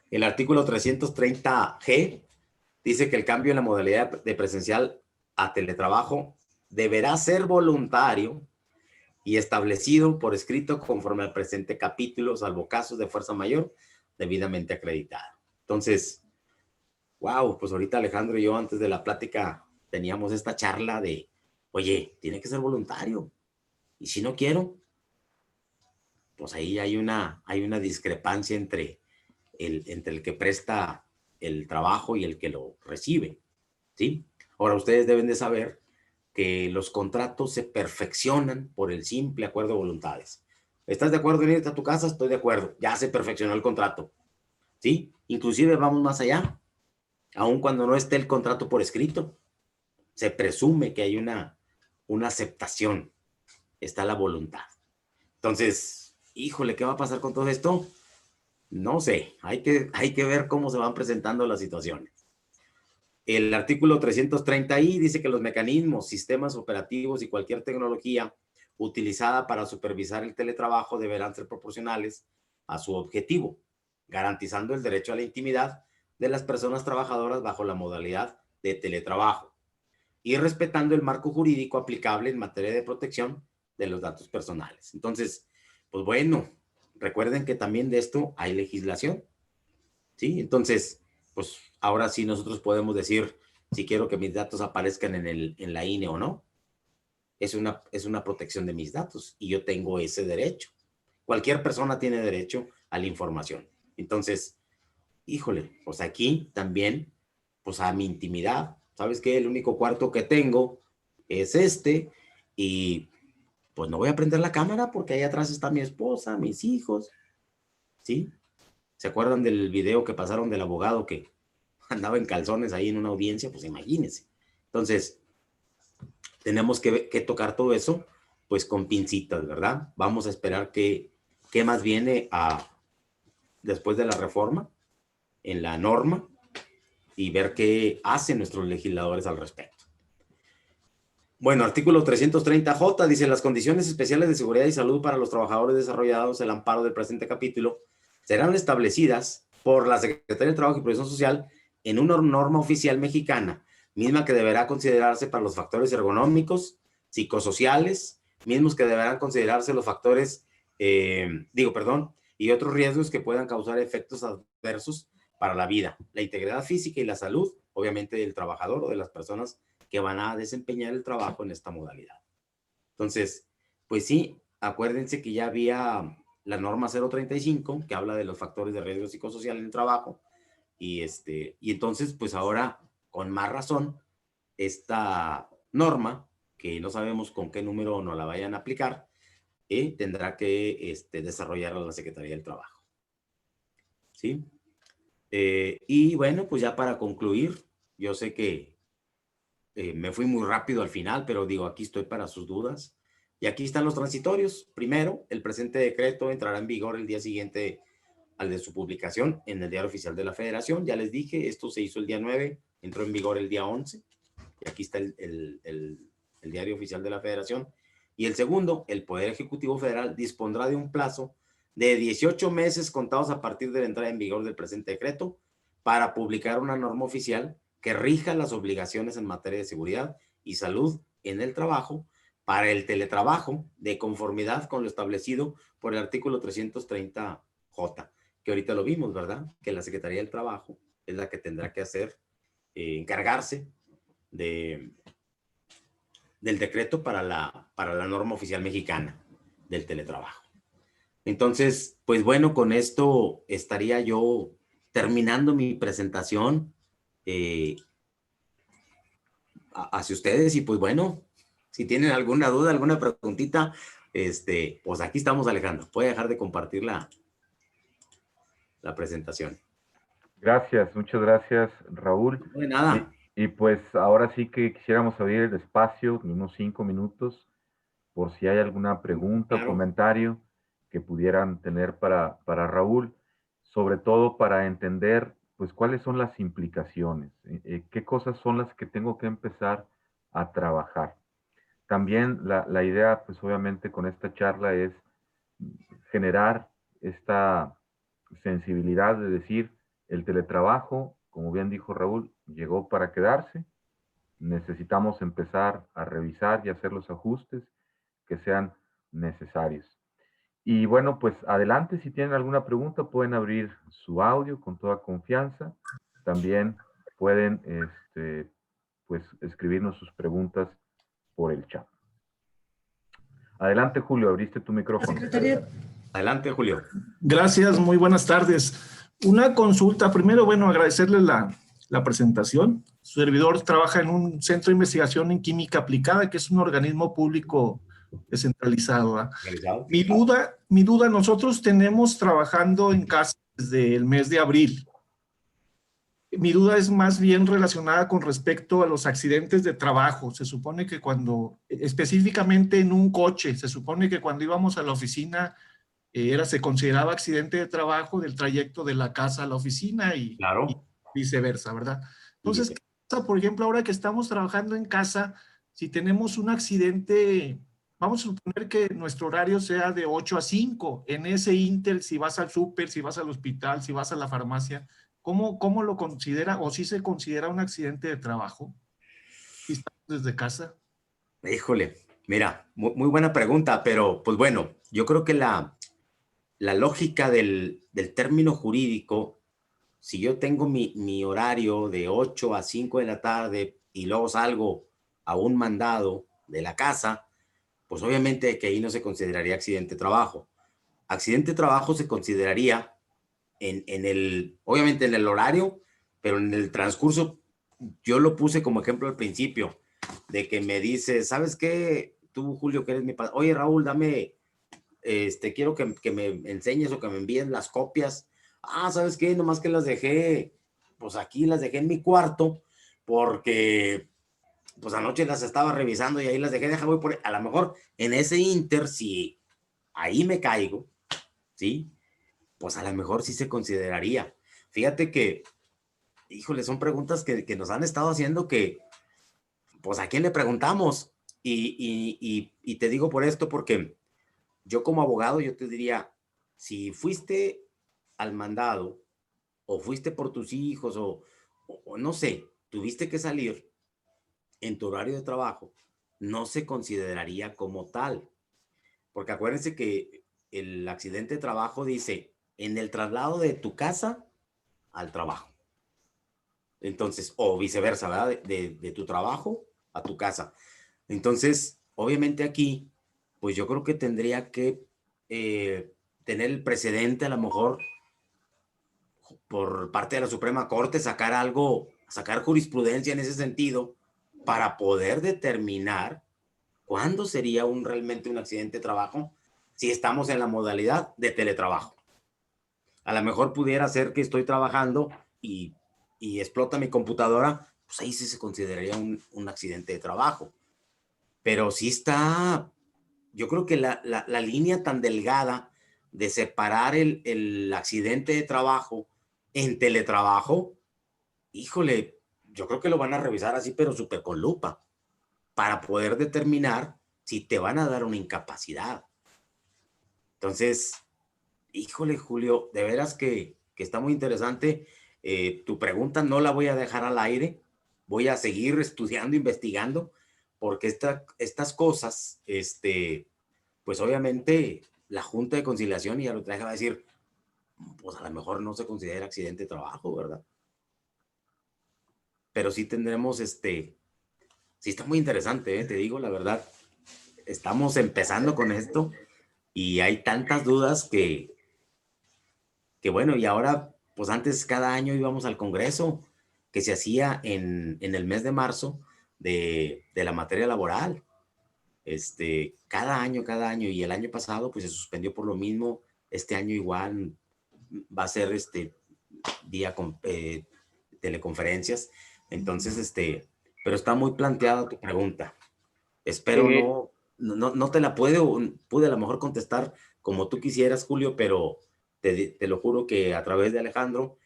El artículo 330G dice que el cambio en la modalidad de presencial a teletrabajo deberá ser voluntario y establecido por escrito conforme al presente capítulo, salvo casos de fuerza mayor debidamente acreditado. Entonces, wow, pues ahorita Alejandro y yo antes de la plática teníamos esta charla de, oye, tiene que ser voluntario. Y si no quiero, pues ahí hay una discrepancia entre el que presta el trabajo y el que lo recibe, ¿sí? Ahora, ustedes deben de saber que los contratos se perfeccionan por el simple acuerdo de voluntades. ¿Estás de acuerdo en irte a tu casa? Estoy de acuerdo. Ya se perfeccionó el contrato, ¿sí? Inclusive vamos más allá. Aun cuando no esté el contrato por escrito, se presume que hay una aceptación. Está la voluntad. Entonces, híjole, ¿qué va a pasar con todo esto? No sé, hay que ver cómo se van presentando las situaciones. El artículo 330I dice que los mecanismos, sistemas operativos y cualquier tecnología utilizada para supervisar el teletrabajo deberán ser proporcionales a su objetivo, garantizando el derecho a la intimidad de las personas trabajadoras bajo la modalidad de teletrabajo y respetando el marco jurídico aplicable en materia de protección de los datos personales. Entonces, pues bueno, recuerden que también de esto hay legislación, ¿sí? Entonces, pues ahora sí nosotros podemos decir si quiero que mis datos aparezcan en la INE o no. Es una protección de mis datos y yo tengo ese derecho. Cualquier persona tiene derecho a la información. Entonces, híjole, pues aquí también, pues a mi intimidad. ¿Sabes qué? El único cuarto que tengo es este y pues no voy a prender la cámara porque ahí atrás está mi esposa, mis hijos, ¿sí? ¿Se acuerdan del video que pasaron del abogado que andaba en calzones ahí en una audiencia? Pues imagínense. Entonces, tenemos que tocar todo eso, pues con pincitas, ¿verdad? Vamos a esperar qué más viene después de la reforma en la norma y ver qué hacen nuestros legisladores al respecto. Bueno, artículo 330J dice: las condiciones especiales de seguridad y salud para los trabajadores desarrollados el amparo del presente capítulo serán establecidas por la Secretaría de Trabajo y Previsión Social en una norma oficial mexicana, misma que deberá considerarse para los factores ergonómicos, psicosociales, mismos que deberán considerarse los factores, y otros riesgos que puedan causar efectos adversos para la vida, la integridad física y la salud, obviamente, del trabajador o de las personas que van a desempeñar el trabajo en esta modalidad. Entonces, pues sí, acuérdense que ya había la norma 035 que habla de los factores de riesgo psicosocial en el trabajo y entonces pues ahora con más razón esta norma que no sabemos con qué número nos la vayan a aplicar tendrá que desarrollarla la Secretaría del Trabajo. ¿Sí? Y bueno, pues ya para concluir, yo sé que me fui muy rápido al final, pero digo, aquí estoy para sus dudas. Y aquí están los transitorios. Primero, el presente decreto entrará en vigor el día siguiente al de su publicación en el Diario Oficial de la Federación. Ya les dije, esto se hizo el día 9, entró en vigor el día 11. Y aquí está el Diario Oficial de la Federación. Y el segundo, el Poder Ejecutivo Federal dispondrá de un plazo de 18 meses contados a partir de la entrada en vigor del presente decreto para publicar una norma oficial que rija las obligaciones en materia de seguridad y salud en el trabajo para el teletrabajo de conformidad con lo establecido por el artículo 330J, que ahorita lo vimos, ¿verdad? Que la Secretaría del Trabajo es la que tendrá que hacer, encargarse del decreto para la norma oficial mexicana del teletrabajo. Entonces, pues bueno, con esto estaría yo terminando mi presentación hacia ustedes y pues bueno, si tienen alguna duda, alguna preguntita, pues aquí estamos, Alejandro. Puede dejar de compartir la presentación. Gracias, muchas gracias, Raúl. No de nada. Y pues ahora sí que quisiéramos abrir el espacio, unos 5 minutos, por si hay alguna pregunta o comentario que pudieran tener para Raúl, sobre todo para entender pues cuáles son las implicaciones, qué cosas son las que tengo que empezar a trabajar. También la idea, pues obviamente con esta charla es generar esta sensibilidad de decir, el teletrabajo, como bien dijo Raúl, llegó para quedarse necesitamos empezar a revisar y hacer los ajustes que sean necesarios. Y bueno, pues adelante, si tienen alguna pregunta, pueden abrir su audio con toda confianza. También pueden pues, escribirnos sus preguntas por el chat. Adelante, Julio, abriste tu micrófono. Secretaría. Adelante, Julio. Gracias, muy buenas tardes. Una consulta. Primero, bueno, agradecerle la presentación. Su servidor trabaja en un centro de investigación en química aplicada, que es un organismo público descentralizado, ¿verdad? Mi duda, nosotros tenemos trabajando en casa desde el mes de abril. Mi duda es más bien relacionada con respecto a los accidentes de trabajo. Se supone que cuando, específicamente en un coche, se supone que cuando íbamos a la oficina, se consideraba accidente de trabajo del trayecto de la casa a la oficina y viceversa, ¿verdad? Entonces, ¿qué pasa, por ejemplo, ahora que estamos trabajando en casa, si tenemos un accidente, vamos a suponer que nuestro horario sea de 8 a 5, en ese inter, si vas al súper, si vas al hospital, si vas a la farmacia, ¿cómo lo considera o si se considera un accidente de trabajo? Si estamos desde casa. Híjole, mira, muy buena pregunta, pero pues bueno, yo creo que la lógica del término jurídico, si yo tengo mi horario de 8 a 5 de la tarde y luego salgo a un mandado de la casa, pues obviamente que ahí no se consideraría accidente de trabajo. Accidente de trabajo se consideraría obviamente en el horario, pero en el transcurso, yo lo puse como ejemplo al principio, de que me dice, ¿sabes qué? Tú, Julio, que eres mi padre. Oye, Raúl, dame, quiero que me enseñes o que me envíes las copias. Ah, ¿sabes qué? Nomás que las dejé, pues aquí las dejé en mi cuarto, porque pues anoche las estaba revisando y ahí las dejé, voy por, a lo mejor en ese inter, si ahí me caigo, ¿sí? Pues a lo mejor sí se consideraría. Fíjate que, híjole, son preguntas que nos han estado haciendo que, pues, ¿a quién le preguntamos? Y te digo por esto, porque yo como abogado, yo te diría, si fuiste al mandado, o fuiste por tus hijos, o no sé, tuviste que salir en tu horario de trabajo, no se consideraría como tal. Porque acuérdense que el accidente de trabajo dice, en el traslado de tu casa al trabajo. Entonces, o viceversa, ¿verdad? De tu trabajo a tu casa. Entonces, obviamente aquí, pues yo creo que tendría que tener el precedente, a lo mejor, por parte de la Suprema Corte, sacar jurisprudencia en ese sentido, para poder determinar cuándo sería realmente un accidente de trabajo, si estamos en la modalidad de teletrabajo. A lo mejor pudiera ser que estoy trabajando y explota mi computadora, pues ahí sí se consideraría un accidente de trabajo. Pero sí está, yo creo que la línea tan delgada de separar el accidente de trabajo en teletrabajo, híjole, yo creo que lo van a revisar así, pero súper con lupa, para poder determinar si te van a dar una incapacidad. Entonces, híjole, Julio, de veras que está muy interesante. Tu pregunta no la voy a dejar al aire. Voy a seguir estudiando, investigando, porque estas cosas, pues obviamente la Junta de Conciliación, y ya lo traje, va a decir, pues a lo mejor no se considera accidente de trabajo, ¿verdad? Pero sí tendremos, sí está muy interesante, te digo la verdad. Estamos empezando con esto y hay tantas dudas que bueno, y ahora, pues antes cada año íbamos al Congreso, que se hacía en el mes de marzo de la materia laboral. Cada año, y el año pasado pues se suspendió por lo mismo. Este año igual va a ser día con teleconferencias. Entonces, pero está muy planteada tu pregunta. Espero no te la pude a lo mejor contestar como tú quisieras, Julio, pero te lo juro que a través de Alejandro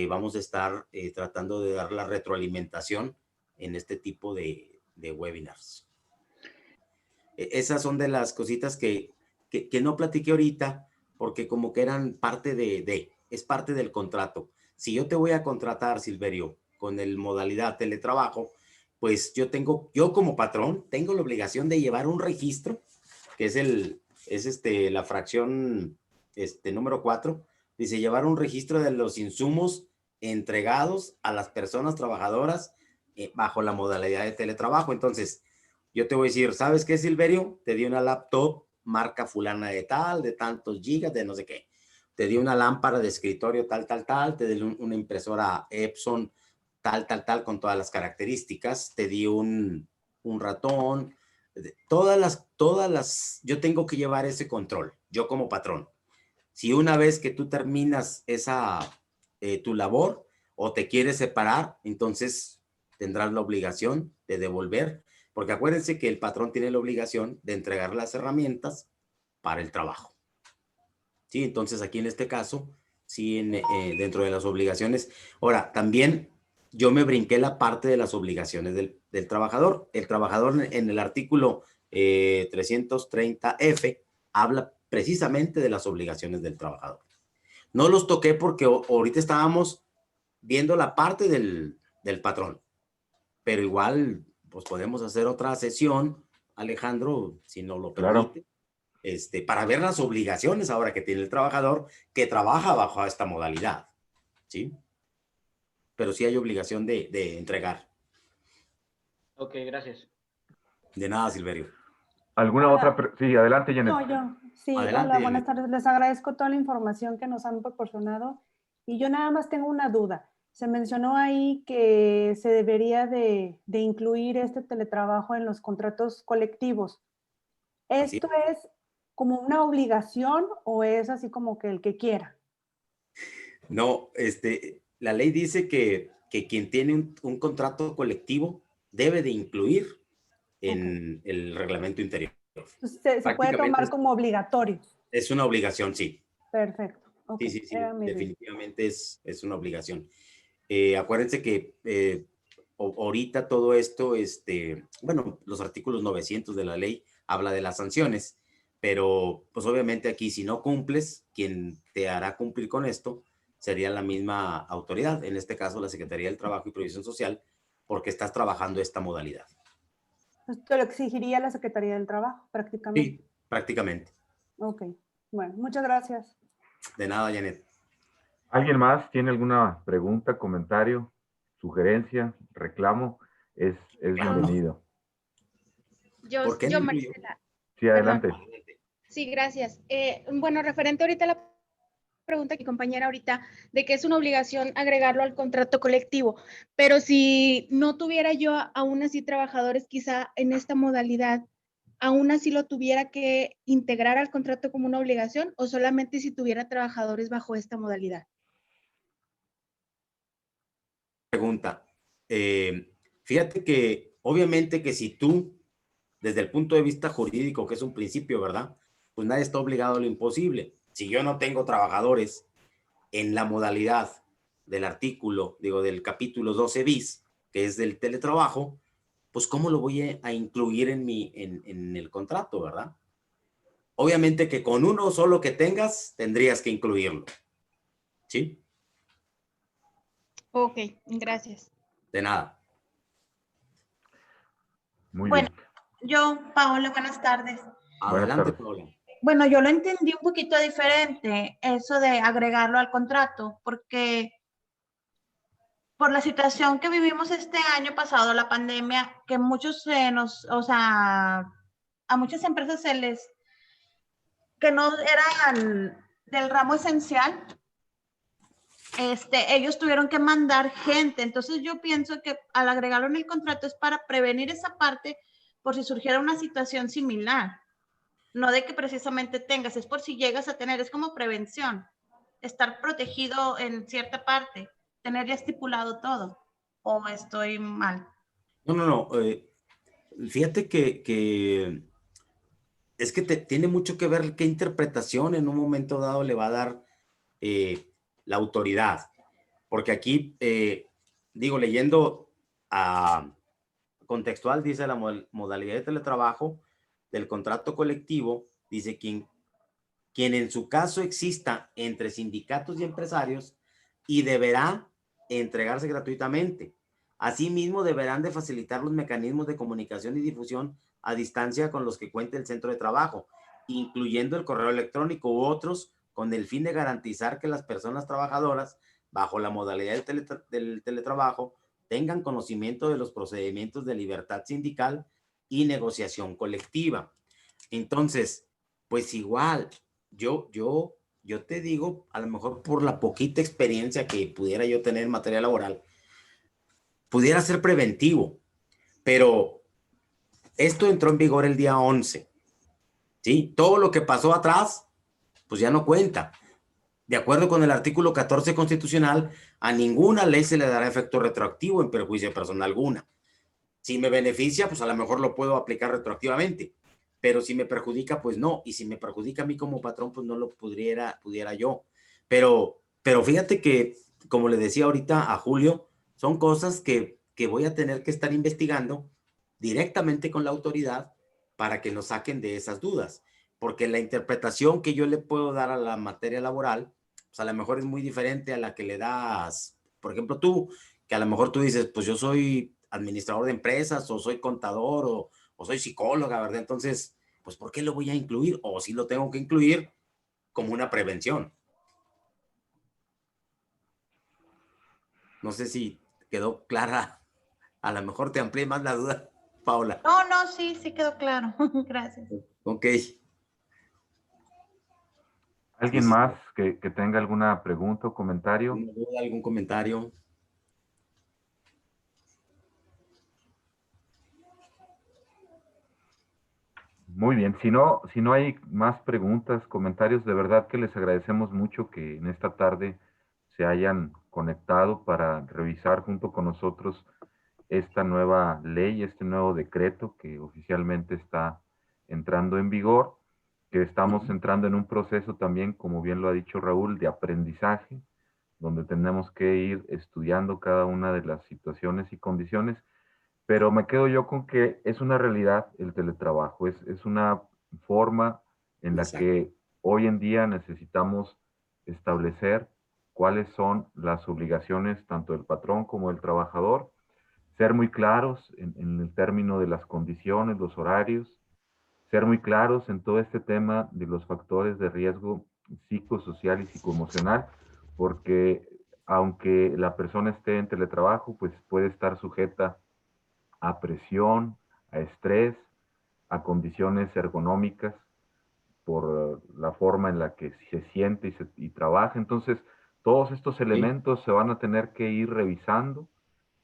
vamos a estar tratando de dar la retroalimentación en este tipo de webinars. Esas son de las cositas que no platiqué ahorita, porque como que eran parte es parte del contrato. Si yo te voy a contratar, Silverio, con el modalidad teletrabajo, pues yo como patrón tengo la obligación de llevar un registro, que es la fracción número 4, dice llevar un registro de los insumos entregados a las personas trabajadoras bajo la modalidad de teletrabajo. Entonces, yo te voy a decir, ¿sabes qué, Silverio? Te di una laptop marca fulana de tal, de tantos gigas, de no sé qué. Te di una lámpara de escritorio tal, te di una impresora Epson tal, con todas las características. Te di un ratón. Todas las, yo tengo que llevar ese control, yo como patrón. Si una vez que tú terminas tu labor o te quieres separar, entonces tendrás la obligación de devolver, porque acuérdense que el patrón tiene la obligación de entregar las herramientas para el trabajo. Sí, entonces aquí en este caso, sí, dentro de las obligaciones. Ahora, también yo me brinqué la parte de las obligaciones del trabajador. El trabajador en el artículo 330F habla precisamente de las obligaciones del trabajador. No los toqué porque ahorita estábamos viendo la parte del patrón, pero igual pues podemos hacer otra sesión, Alejandro, si nos lo permite, claro, para ver las obligaciones ahora que tiene el trabajador que trabaja bajo esta modalidad, ¿sí? Pero sí hay obligación de entregar. Ok, gracias. De nada, Silverio. ¿Alguna Hola. otra? Sí, adelante, Janet. No, yo. Sí, Adelante, hola, buenas Janet. tardes. Les agradezco toda la información que nos han proporcionado. Y yo nada más tengo una duda. Se mencionó ahí que se debería de incluir este teletrabajo en los contratos colectivos. Así ¿Esto es como una obligación o es así como que el que quiera? No, la ley dice que quien tiene un contrato colectivo debe de incluir en el reglamento interior. Entonces, se puede Prácticamente tomar como obligatorio. es una obligación, sí. Perfecto. Ok, Sí, era mi duda. definitivamente es una obligación. Acuérdense que ahorita todo esto, bueno, los artículos 900 de la ley habla de las sanciones, pero pues obviamente aquí si no cumples, quien te hará cumplir con esto sería la misma autoridad, en este caso la Secretaría del Trabajo y Previsión Social, porque estás trabajando esta modalidad. Esto lo exigiría la Secretaría del Trabajo, prácticamente. Sí, prácticamente. Ok, bueno, muchas gracias. De nada, Janet. ¿Alguien más tiene alguna pregunta, comentario, sugerencia, reclamo? Es bienvenido. ¿Por qué no Yo, incluyó? Marcela. Sí, Perdón. adelante. Sí, gracias. Bueno, referente ahorita a la pregunta que mi compañera ahorita, de que es una obligación agregarlo al contrato colectivo, pero si no tuviera yo aún así trabajadores quizá en esta modalidad, aún así lo tuviera que integrar al contrato como una obligación o solamente si tuviera trabajadores bajo esta modalidad. Pregunta. Fíjate que obviamente que si tú, desde el punto de vista jurídico, que es un principio, ¿verdad? Pues nadie está obligado a lo imposible. Si yo no tengo trabajadores en la modalidad del artículo, del capítulo 12 bis, que es del teletrabajo, pues ¿cómo lo voy a incluir en el contrato, verdad? Obviamente que con uno solo que tengas, tendrías que incluirlo. ¿Sí? Ok, gracias. De nada. Muy Bueno, bien. yo, Paola, buenas tardes. Buenas Adelante, tardes. Paola. Bueno, yo lo entendí un poquito diferente, eso de agregarlo al contrato, porque por la situación que vivimos este año pasado, la pandemia, que muchos o sea, a muchas empresas que no eran del ramo esencial, ellos tuvieron que mandar gente. Entonces yo pienso que al agregarlo en el contrato es para prevenir esa parte por si surgiera una situación similar. No de que precisamente tengas, es por si llegas a tener, es como prevención, estar protegido en cierta parte, tener ya estipulado todo, o estoy mal. No. Fíjate que es que tiene mucho que ver qué interpretación en un momento dado le va a dar la autoridad. Porque aquí, leyendo contextual, dice la modalidad de teletrabajo del contrato colectivo, dice quien en su caso exista entre sindicatos y empresarios y deberá entregarse gratuitamente. Asimismo, deberán de facilitar los mecanismos de comunicación y difusión a distancia con los que cuente el centro de trabajo, incluyendo el correo electrónico u otros, con el fin de garantizar que las personas trabajadoras, bajo la modalidad del teletrabajo, tengan conocimiento de los procedimientos de libertad sindical y negociación colectiva. Entonces, pues igual, yo te digo, a lo mejor por la poquita experiencia que pudiera yo tener en materia laboral, pudiera ser preventivo, pero esto entró en vigor el día 11, ¿sí? Todo lo que pasó atrás, pues ya no cuenta. De acuerdo con el artículo 14 constitucional, a ninguna ley se le dará efecto retroactivo en perjuicio de persona alguna. Si me beneficia, pues a lo mejor lo puedo aplicar retroactivamente, pero si me perjudica, pues no. Y si me perjudica a mí como patrón, pues no lo pudiera yo. Pero fíjate que, como le decía ahorita a Julio, son cosas que voy a tener que estar investigando directamente con la autoridad para que nos saquen de esas dudas. Porque la interpretación que yo le puedo dar a la materia laboral, pues a lo mejor es muy diferente a la que le das, por ejemplo, tú, que a lo mejor tú dices, pues yo soy administrador de empresas, o soy contador, o soy psicóloga, ¿verdad? Entonces, pues ¿por qué lo voy a incluir? O si lo tengo que incluir como una prevención. No sé si quedó clara. A lo mejor te amplié más la duda, Paula. No, no, sí, sí quedó claro. Gracias. Ok. ¿Alguien Sí. más que tenga alguna pregunta o comentario? ¿Alguna duda, algún comentario? Muy bien, si no hay más preguntas, comentarios, de verdad que les agradecemos mucho que en esta tarde se hayan conectado para revisar junto con nosotros esta nueva ley, este nuevo decreto que oficialmente está entrando en vigor, que estamos entrando en un proceso también, como bien lo ha dicho Raúl, de aprendizaje, donde tenemos que ir estudiando cada una de las situaciones y condiciones, pero me quedo yo con que es una realidad el teletrabajo, es una forma en la que hoy en día necesitamos establecer cuáles son las obligaciones tanto del patrón como del trabajador, ser muy claros en el término de las condiciones, los horarios, ser muy claros en todo este tema de los factores de riesgo psicosocial y psicoemocional, porque aunque la persona esté en teletrabajo, pues puede estar sujeta a presión, a estrés, a condiciones ergonómicas por la forma en la que se siente y trabaja. Entonces, todos estos elementos se van a tener que ir revisando,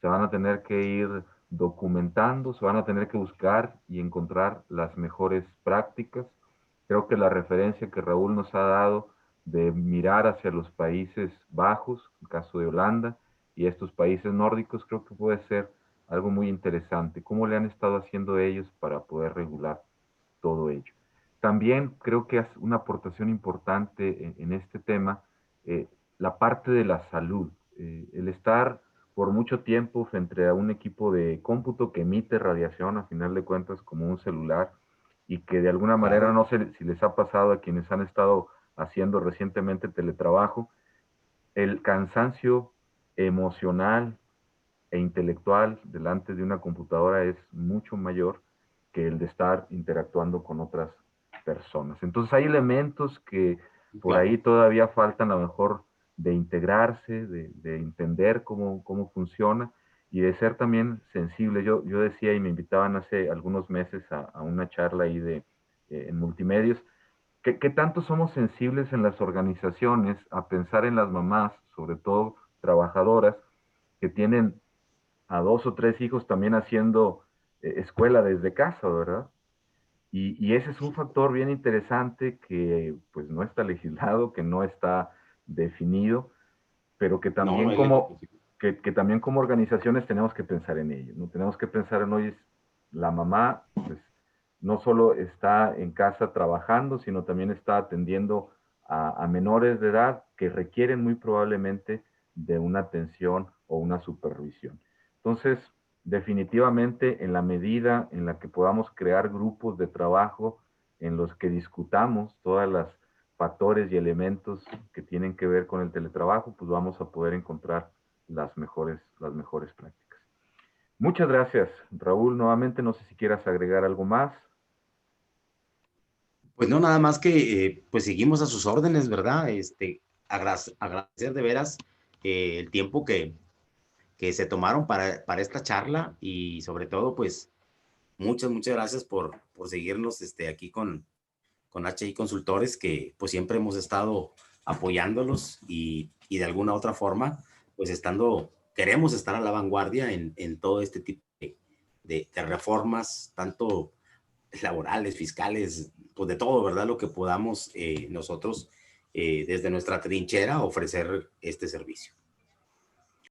se van a tener que ir documentando, se van a tener que buscar y encontrar las mejores prácticas. Creo que la referencia que Raúl nos ha dado de mirar hacia los Países Bajos, el caso de Holanda, y estos países nórdicos, creo que puede ser algo muy interesante. ¿Cómo le han estado haciendo ellos para poder regular todo ello? También creo que es una aportación importante en este tema, la parte de la salud. El estar por mucho tiempo frente a un equipo de cómputo que emite radiación, a final de cuentas, como un celular, y que de alguna manera, no sé si les ha pasado a quienes han estado haciendo recientemente teletrabajo, el cansancio emocional e intelectual delante de una computadora es mucho mayor que el de estar interactuando con otras personas. Entonces hay elementos que por ahí todavía faltan a lo mejor de integrarse, de entender cómo funciona y de ser también sensible. Yo decía y me invitaban hace algunos meses a una charla ahí en multimedios, ¿qué tanto somos sensibles en las organizaciones a pensar en las mamás, sobre todo trabajadoras, que tienen a 2 o 3 hijos también haciendo escuela desde casa, ¿verdad? Y ese es un factor bien interesante que pues no está legislado, que no está definido, pero que también, que también como organizaciones tenemos que pensar en ello, ¿no? Tenemos que pensar en hoy, la mamá pues no solo está en casa trabajando, sino también está atendiendo a menores de edad que requieren muy probablemente de una atención o una supervisión. Entonces, definitivamente, en la medida en la que podamos crear grupos de trabajo en los que discutamos todas las factores y elementos que tienen que ver con el teletrabajo, pues vamos a poder encontrar las mejores prácticas. muchas gracias. Raúl, nuevamente, no sé si quieras agregar algo más. Pues no, nada más que pues seguimos a sus órdenes, ¿verdad? Agradecer de veras el tiempo que se tomaron para esta charla y sobre todo, pues, muchas gracias por seguirnos aquí con HI Consultores, que pues siempre hemos estado apoyándolos y de alguna otra forma, pues queremos estar a la vanguardia en todo este tipo de reformas, tanto laborales, fiscales, pues de todo, ¿verdad? Lo que podamos nosotros desde nuestra trinchera ofrecer este servicio.